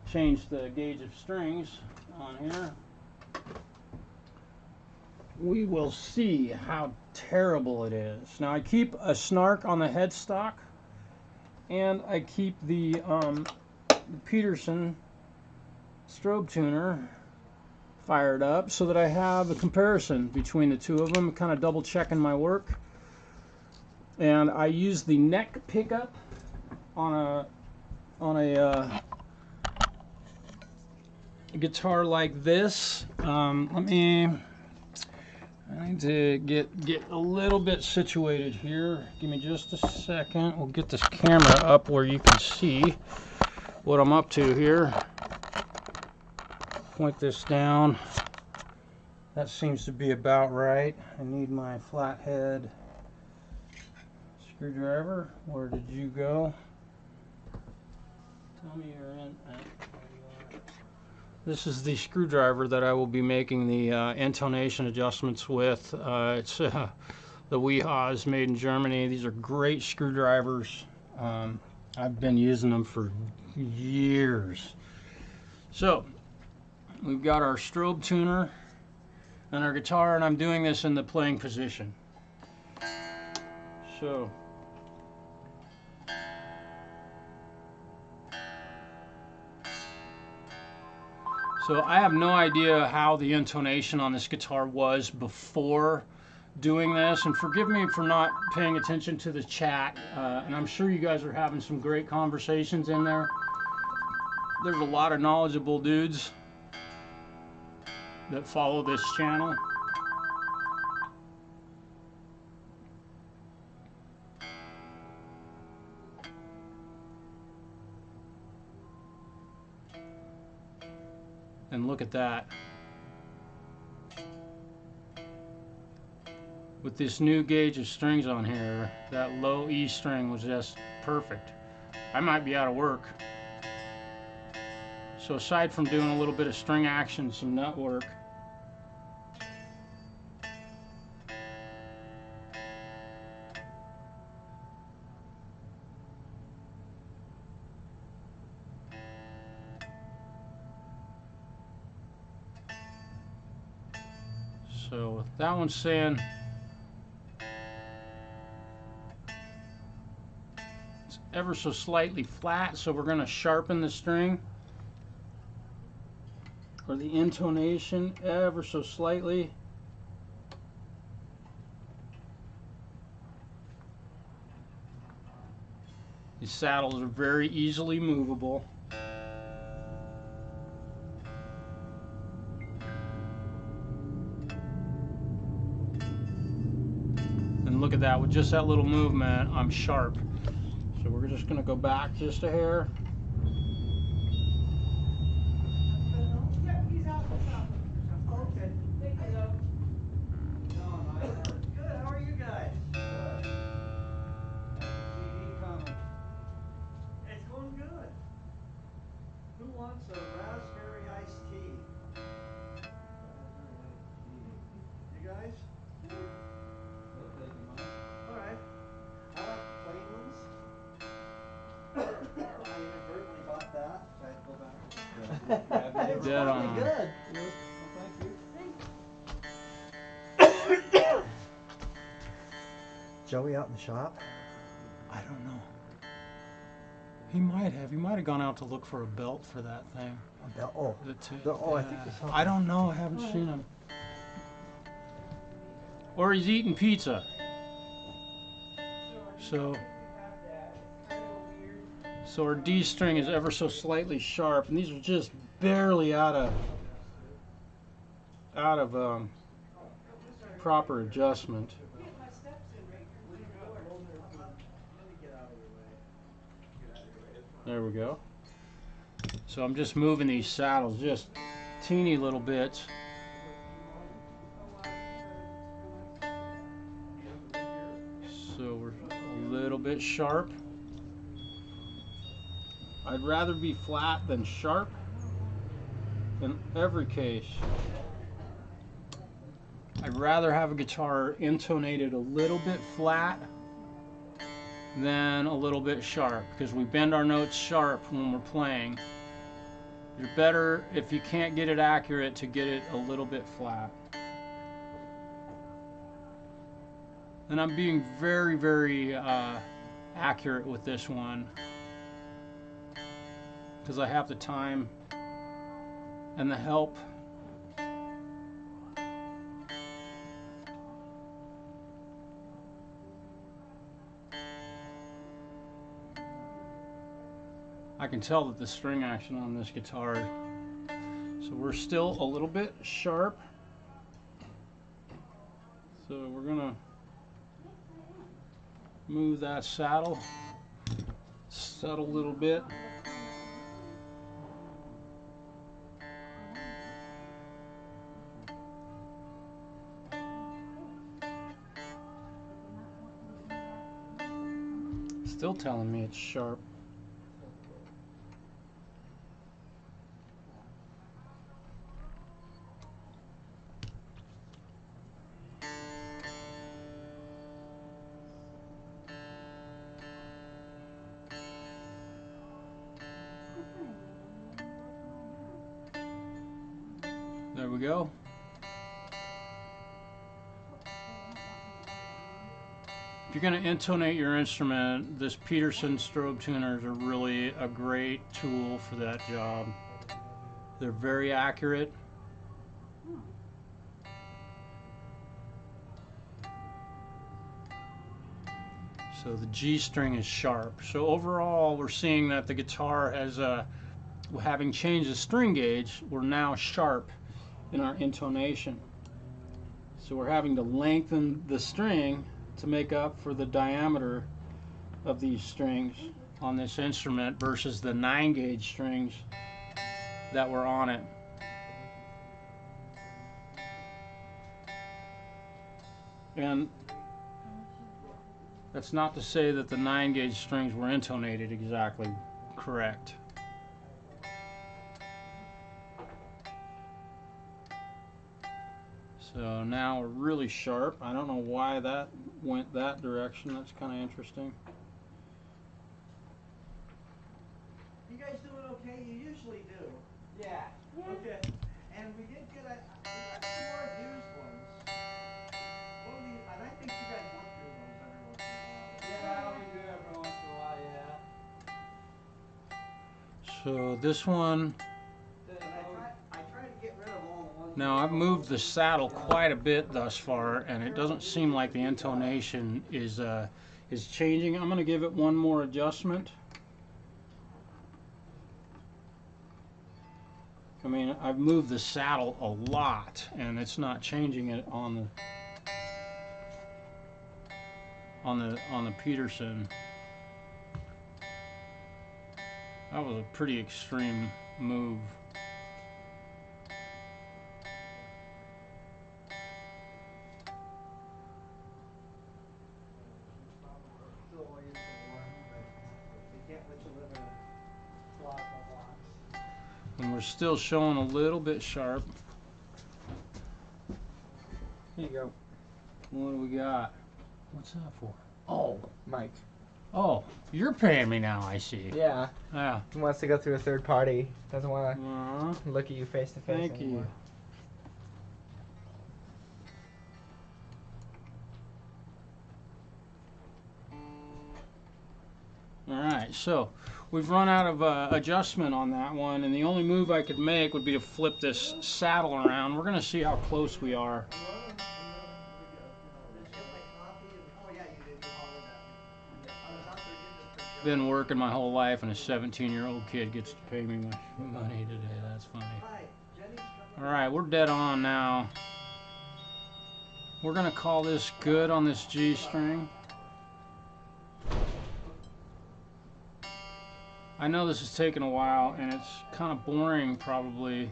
changed the gauge of strings on here. We will see how terrible it is. Now I keep a snark on the headstock, and I keep the Peterson strobe tuner fired up so that I have a comparison between the two of them, kind of double checking my work. And I use the neck pickup on a guitar like this. I need to get a little bit situated here. Give me just a second. We'll get this camera up where you can see what I'm up to here. Point this down. That seems to be about right. I need my flathead screwdriver. Where did you go? Tell me you're in. This is the screwdriver that I will be making the intonation adjustments with. It's the Wttb made in Germany. These are great screwdrivers. I've been using them for years. So, we've got our strobe tuner and our guitar, and I'm doing this in the playing position. So, I have no idea how the intonation on this guitar was before doing this, and forgive me for not paying attention to the chat, and I'm sure you guys are having some great conversations in there. There's a lot of knowledgeable dudes that follow this channel. And look at that. With this new gauge of strings on here, that low E string was just perfect. I might be out of work. So aside from doing a little bit of string action, some nut work, so that one's saying it's ever so slightly flat, so we're going to sharpen the string or the intonation ever so slightly. These saddles are very easily movable. Look at that, with just that little movement, I'm sharp. So we're just going to go back just a hair. Okay. Thank you, though. Good, how are you guys? CD coming. It's going good. Who wants a raspberry iced tea? You guys? Alright. I like the plain ones. I inadvertently bought that. I had to go back. It's Dead probably on. good. Joey out in the shop? I don't know. He might have gone out to look for a belt for that thing. Oh, I think we saw I don't know, I haven't seen him. Or he's eating pizza. So our D string is ever so slightly sharp, and these are just barely out of proper adjustment. There we go. So I'm just moving these saddles just teeny little bits. So we're a little bit sharp. I'd rather be flat than sharp in every case. I'd rather have a guitar intonated a little bit flat than a little bit sharp, because we bend our notes sharp when we're playing. You're better, if you can't get it accurate, to get it a little bit flat. And I'm being very, very accurate with this one, because I have the time and the help. I can tell that the string action on this guitar, so we're still a little bit sharp. So we're gonna move that saddle, settle a little bit. Still telling me it's sharp. There we go. If you're going to intonate your instrument, this Peterson strobe tuners are really a great tool for that job. They're very accurate. So the G string is sharp. So overall, we're seeing that the guitar has, having changed the string gauge, we're now sharp in our intonation. So we're having to lengthen the string to make up for the diameter of these strings on this instrument versus the 9-gauge strings that were on it. And that's not to say that the 9-gauge strings were intonated exactly correct. So now we're really sharp. I don't know why that went that direction. That's kind of interesting. You guys doing okay? You usually do. Yeah. Okay. And we did get two more used ones. One of these, and I think you guys look through those every once in a while. Yeah, we do every once in a while, yeah. So this one, I try to get rid of all the ones. now I've moved the saddle quite a bit thus far, and it doesn't seem like the intonation is changing. I'm going to give it one more adjustment. I mean, I've moved the saddle a lot, and it's not changing it on the Peterson. That was a pretty extreme move. Still always the one, but they can't let you live in a block by blocks. And we're still showing a little bit sharp. Here you go. What do we got? What's that for? Oh, Mike. oh, you're paying me now, I see. Yeah. Yeah. He wants to go through a third party. Doesn't want Uh-huh. to look at you face to face Thank anymore. you. Alright, so we've run out of adjustment on that one, and the only move I could make would be to flip this saddle around. We're going to see how close we are. Let's get my coffee and, oh yeah, you did. You hollered at me. Been working my whole life, and a 17-year-old kid gets to pay me my money today. That's funny. Hi, Jenny's coming. All right, we're dead on now. We're gonna call this good on this G string. I know this is taking a while, and it's kind of boring, probably.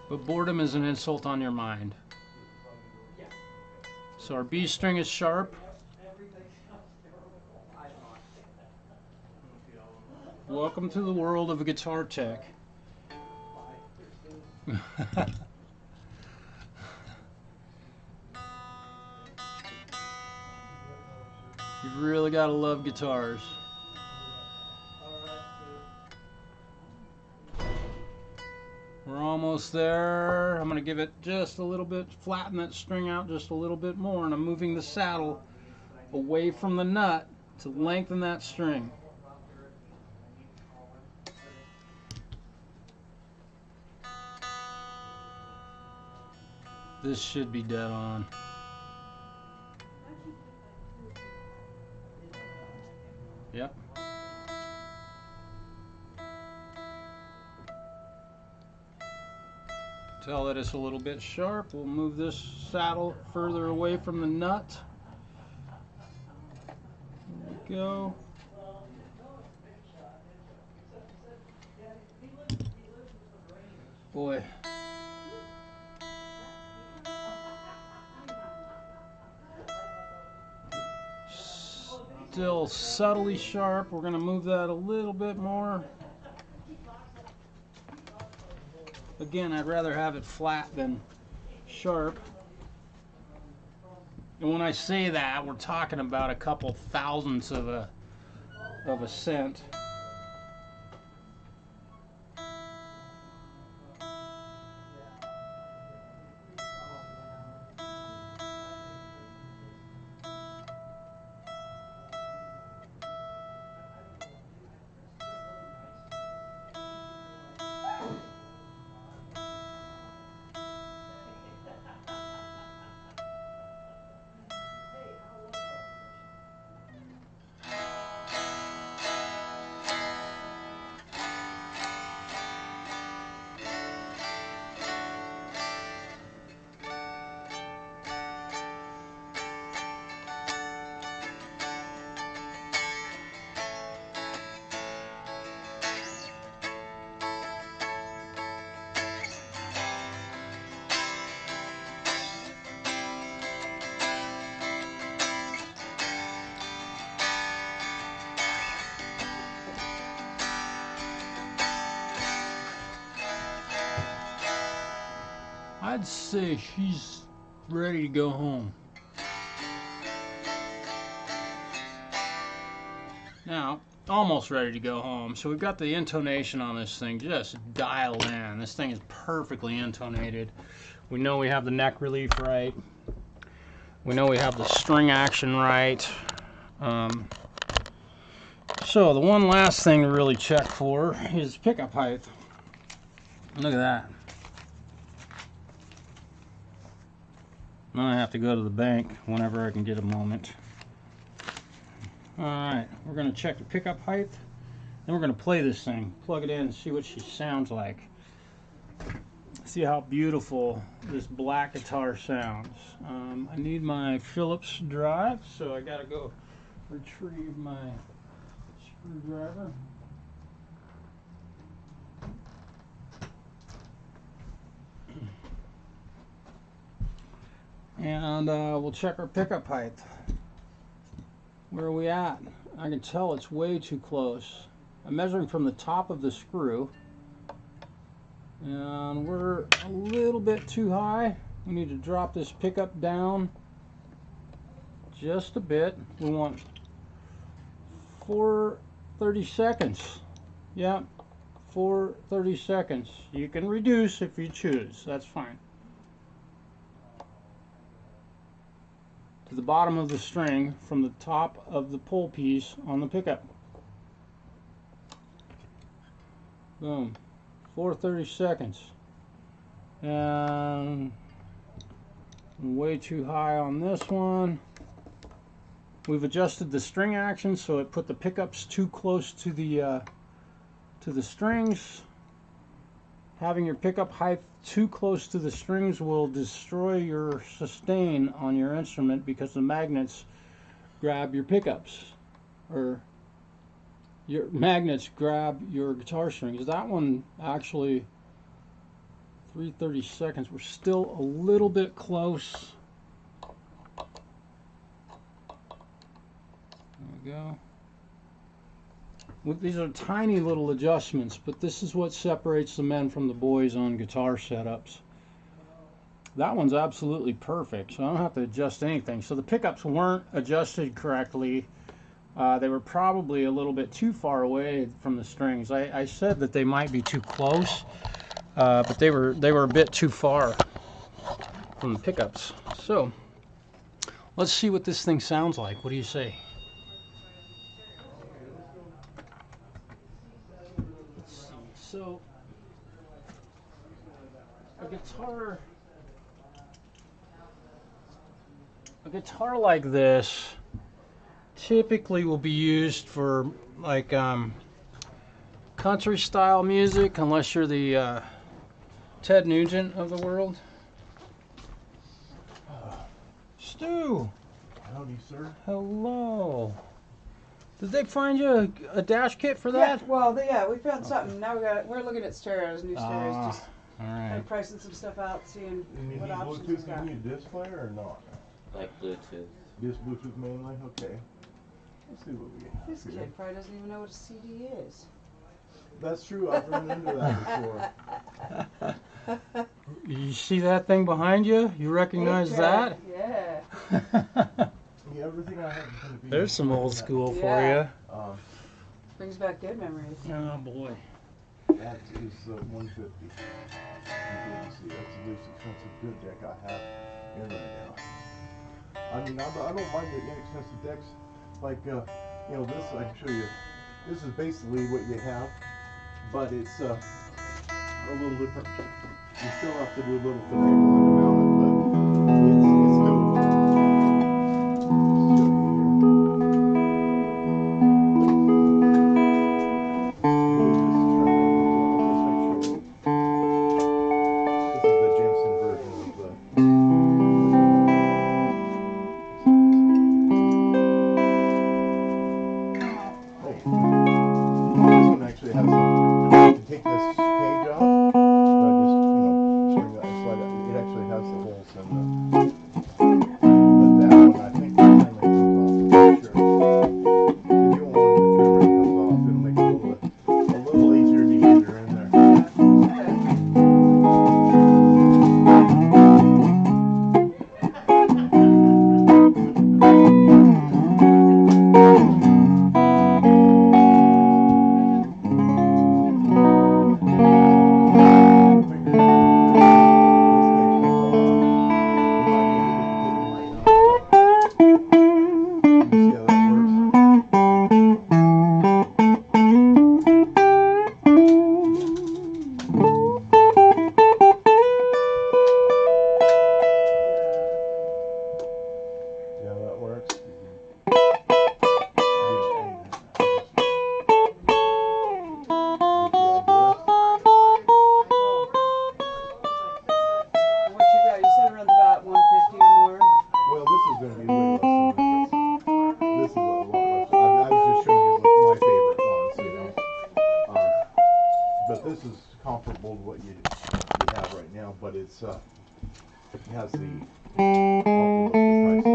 But boredom is an insult on your mind. So our B string is sharp. Welcome to the world of a guitar tech. You really gotta love guitars. We're almost there. I'm gonna give it just a little bit, flatten that string out just a little bit more, and I'm moving the saddle away from the nut to lengthen that string. This should be dead on. Yep. Tell that it's a little bit sharp. We'll move this saddle further away from the nut. There we go. Boy. Still subtly sharp. We're going to move that a little bit more. Again, I'd rather have it flat than sharp. And when I say that, we're talking about a couple thousandths of a cent. I'd say she's ready to go home. Now, almost ready to go home. So we've got the intonation on this thing just dialed in. This thing is perfectly intonated. We know we have the neck relief right. We know we have the string action right. So the one last thing to really check for is pickup height. Look at that. I have to go to the bank whenever I can get a moment. Alright, we're going to check the pickup height. Then we're going to play this thing. Plug it in and see what she sounds like. See how beautiful this black guitar sounds. I need my Phillips drive, so I got to go retrieve my screwdriver. And we'll check our pickup height. Where are we at? I can tell it's way too close. I'm measuring from the top of the screw, and we're a little bit too high. We need to drop this pickup down just a bit. We want 4/30 seconds. Yeah, 4/30 seconds. You can reduce if you choose. That's fine. To the bottom of the string from the top of the pull piece on the pickup. Boom. 4/30 seconds. And way too high on this one. we've adjusted the string action so it put the pickups too close to the strings. Having your pickup height too close to the strings will destroy your sustain on your instrument because the magnets grab your pickups, or your magnets grab your guitar strings. That one actually 3/32. We're still a little bit close. There we go. These are tiny little adjustments, but this is what separates the men from the boys on guitar setups. That one's absolutely perfect, so I don't have to adjust anything. So the pickups weren't adjusted correctly. They were probably a little bit too far away from the strings. I said that they might be too close, but they were a bit too far from the pickups. So let's see what this thing sounds like. What do you say? Let's see. So a guitar like this typically will be used for like country style music, unless you're the Ted Nugent of the world. Stu! Howdy, sir. Hello. Did they find you a dash kit for that? Yeah, well, yeah, we found something. Now we're looking at stereos, new stereos, just all kind right. of pricing some stuff out, seeing You need what options Bluetooth, we've got. you need a disc player or not? Like Bluetooth. Just Bluetooth mainly? Okay. Let's see what we have This here. kid probably doesn't even know what a CD is. That's true, I've run into that before. You see that thing behind you? You recognize that? Yeah. Yeah, everything I have is going to be... There's some old school Yeah. for Brings back good memories. you. Oh boy. That is 150. You can see that's the least expensive good deck I have in right now. I mean, I don't mind the inexpensive decks. Like, you know, this, I can show you. This is basically what you have, but it's a little different. You still have to do a little finagling to mount it, but it's doable. Show you here. This is the Jensen version of the. This one actually has to take this cage off. So I just, string that and slide it. It actually has the holes in the. But that one, I think the trim ring comes off. I'm sure. If you don't want the trim ring comes off, it'll make it a little easier to get her in there. Yeah, that works. What you got? You said it runs about 150 or more. Well, this is going to be way less than this. This is a lot less. I was just showing you my favorite ones, you know. But this is comparable to what you have right now, but it's it has the. I'll look the prices.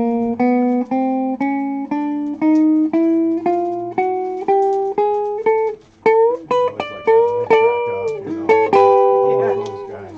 Always like having that back up, you know. All of those guys.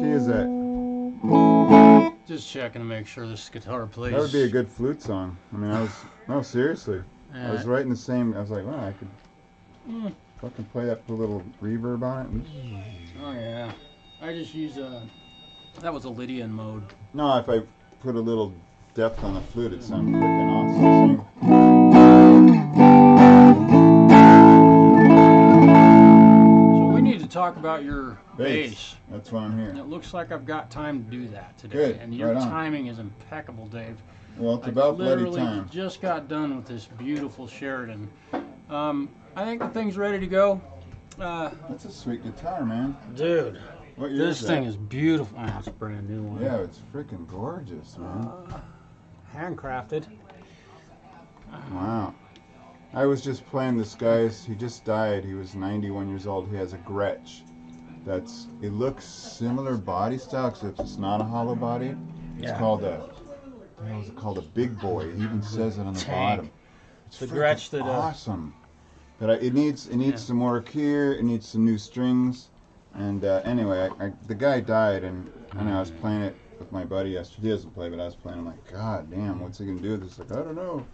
key is that? Just checking to make sure this guitar plays. That would be a good flute song. I mean, no, seriously. I was writing the same. I was like, wow, I could fucking play that, put a little reverb on it. Oh yeah, I just use that was a Lydian mode. No, if I put a little depth on the flute, it sounds freaking awesome. So we need to talk about your bass. That's why I'm here. And it looks like I've got time to do that today. Good, And your right on. timing is impeccable, Dave. Well, it's about bloody literally time. just got done with this beautiful Sheraton. I think the thing's ready to go. That's a sweet guitar, man. Dude, What year this is thing that? is beautiful. Oh, it's a brand new one. Yeah, it's freaking gorgeous, man. Handcrafted. Wow. I was just playing this guy's, he just died. He was 91 years old. He has a Gretsch. It looks similar body style, except it's not a hollow body. It's called what is it called? A big boy. It even says it on the bottom. It's The freaking Gretsch that awesome. But it needs some more gear. It needs some new strings. And anyway, the guy died, and I was playing it with my buddy yesterday. He doesn't play, but I was playing. I'm like, God damn, what's he gonna do with this? Like, I don't know.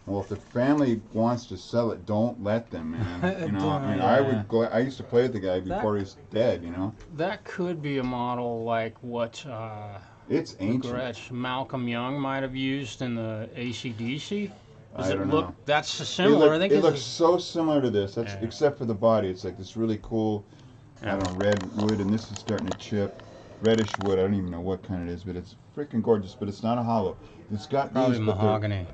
Well, if the family wants to sell it, don't let them, man. You know, I mean, I used to play with the guy before he's dead. You know. That could be a model like what It's ancient. Gretsch Malcolm Young might have used in the AC/DC. Does I it don't look? know. That's similar. I think it looks so similar to this. That's except for the body. It's like this really cool, I don't know, red wood, and this is starting to chip. Reddish wood. I don't even know what kind it is, but it's freaking gorgeous. But it's not a hollow. It's got Probably these, but mahogany.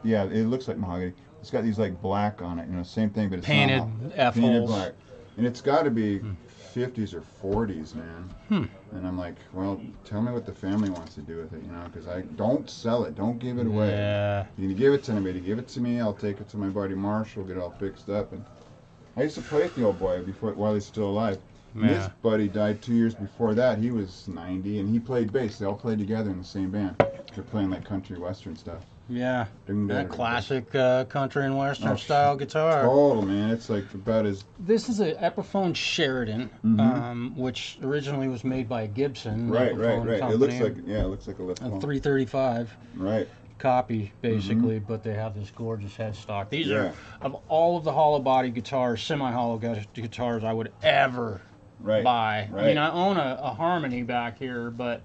yeah, it looks like mahogany. It's got these like black on it. You know, same thing, but it's Painted not F-holes. painted black, and it's got to be 50s or 40s, man. And I'm like, well, tell me what the family wants to do with it, you know, because I don't sell it, don't give it away. Yeah. You can give it to anybody, give it to me. I'll take it to my buddy Marshall, get it all fixed up. And I used to play with the old boy while he's still alive. And His buddy died 2 years before that. He was 90, and he played bass. They all played together in the same band. They're playing like country western stuff. Yeah. Ding, That ding, classic country and western style guitar. Total, man. It's like about as... This is an Epiphone Sheraton, which originally was made by Gibson. Right. Company, It looks like, it looks like a lip a phone. 335 Right. copy, basically, but they have this gorgeous headstock. These are, of all of the hollow body guitars, semi-hollow guitars I would ever buy. I mean, I own a Harmony back here, but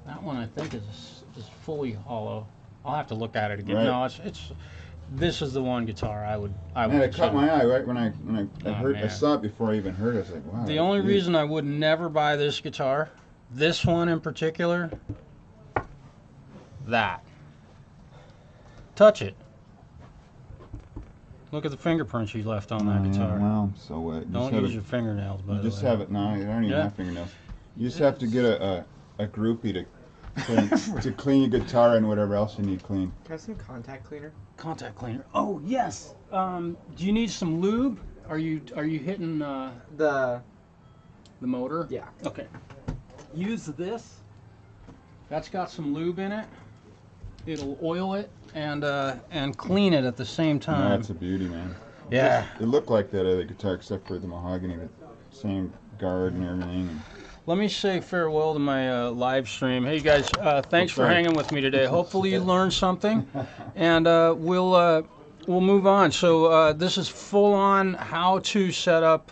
that one I think is fully hollow. I'll have to look at it again. Right. No, this is the one guitar I would. Man, it caught my eye right when I heard. man. I saw it before I even heard it. I was like, wow. The only reason I would never buy this guitar, this one in particular, that. Touch it. Look at the fingerprints you left on that guitar. Well, so what? Don't use your fingernails, by the way. You just have it. No, you don't even have fingernails. You just have to get a groupie to clean your guitar and whatever else you need clean. Can I have some contact cleaner? Contact cleaner. Oh yes. Do you need some lube? Are you hitting The motor? yeah. Okay. Use this. That's got some lube in it. It'll oil it and clean it at the same time. That's a beauty, man. Yeah. It looked like that other guitar except for the mahogany, the same guard and everything. Let me say farewell to my live stream. Hey guys, thanks for hanging with me today. Hopefully you learned something, and we'll move on. So this is full-on how to set up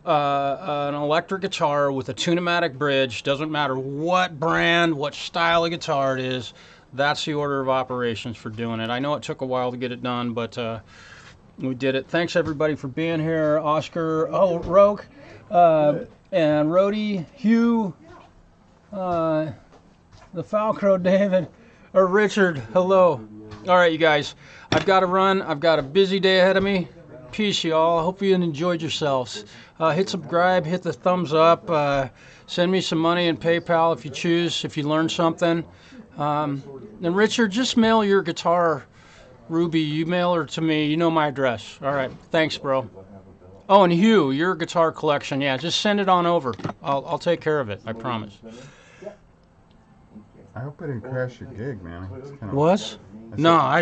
an electric guitar with a Tune-O-Matic bridge. Doesn't matter what brand, what style of guitar it is. That's the order of operations for doing it. I know it took a while to get it done, but we did it. Thanks everybody for being here. Oscar, Rogue. And Rhodey, Hugh, the Foul Crow, David, or Richard, hello. All right, you guys, I've got to run. I've got a busy day ahead of me. Peace, y'all. I hope you enjoyed yourselves. Hit subscribe, hit the thumbs up. Send me some money in PayPal if you choose, if you learned something. And Richard, just mail your guitar, Ruby. You mail her to me. You know my address. All right, thanks, bro. Oh, and Hugh, your guitar collection, yeah, just send it on over. I'll take care of it, I promise. I hope I didn't crash your gig, man. What? No, I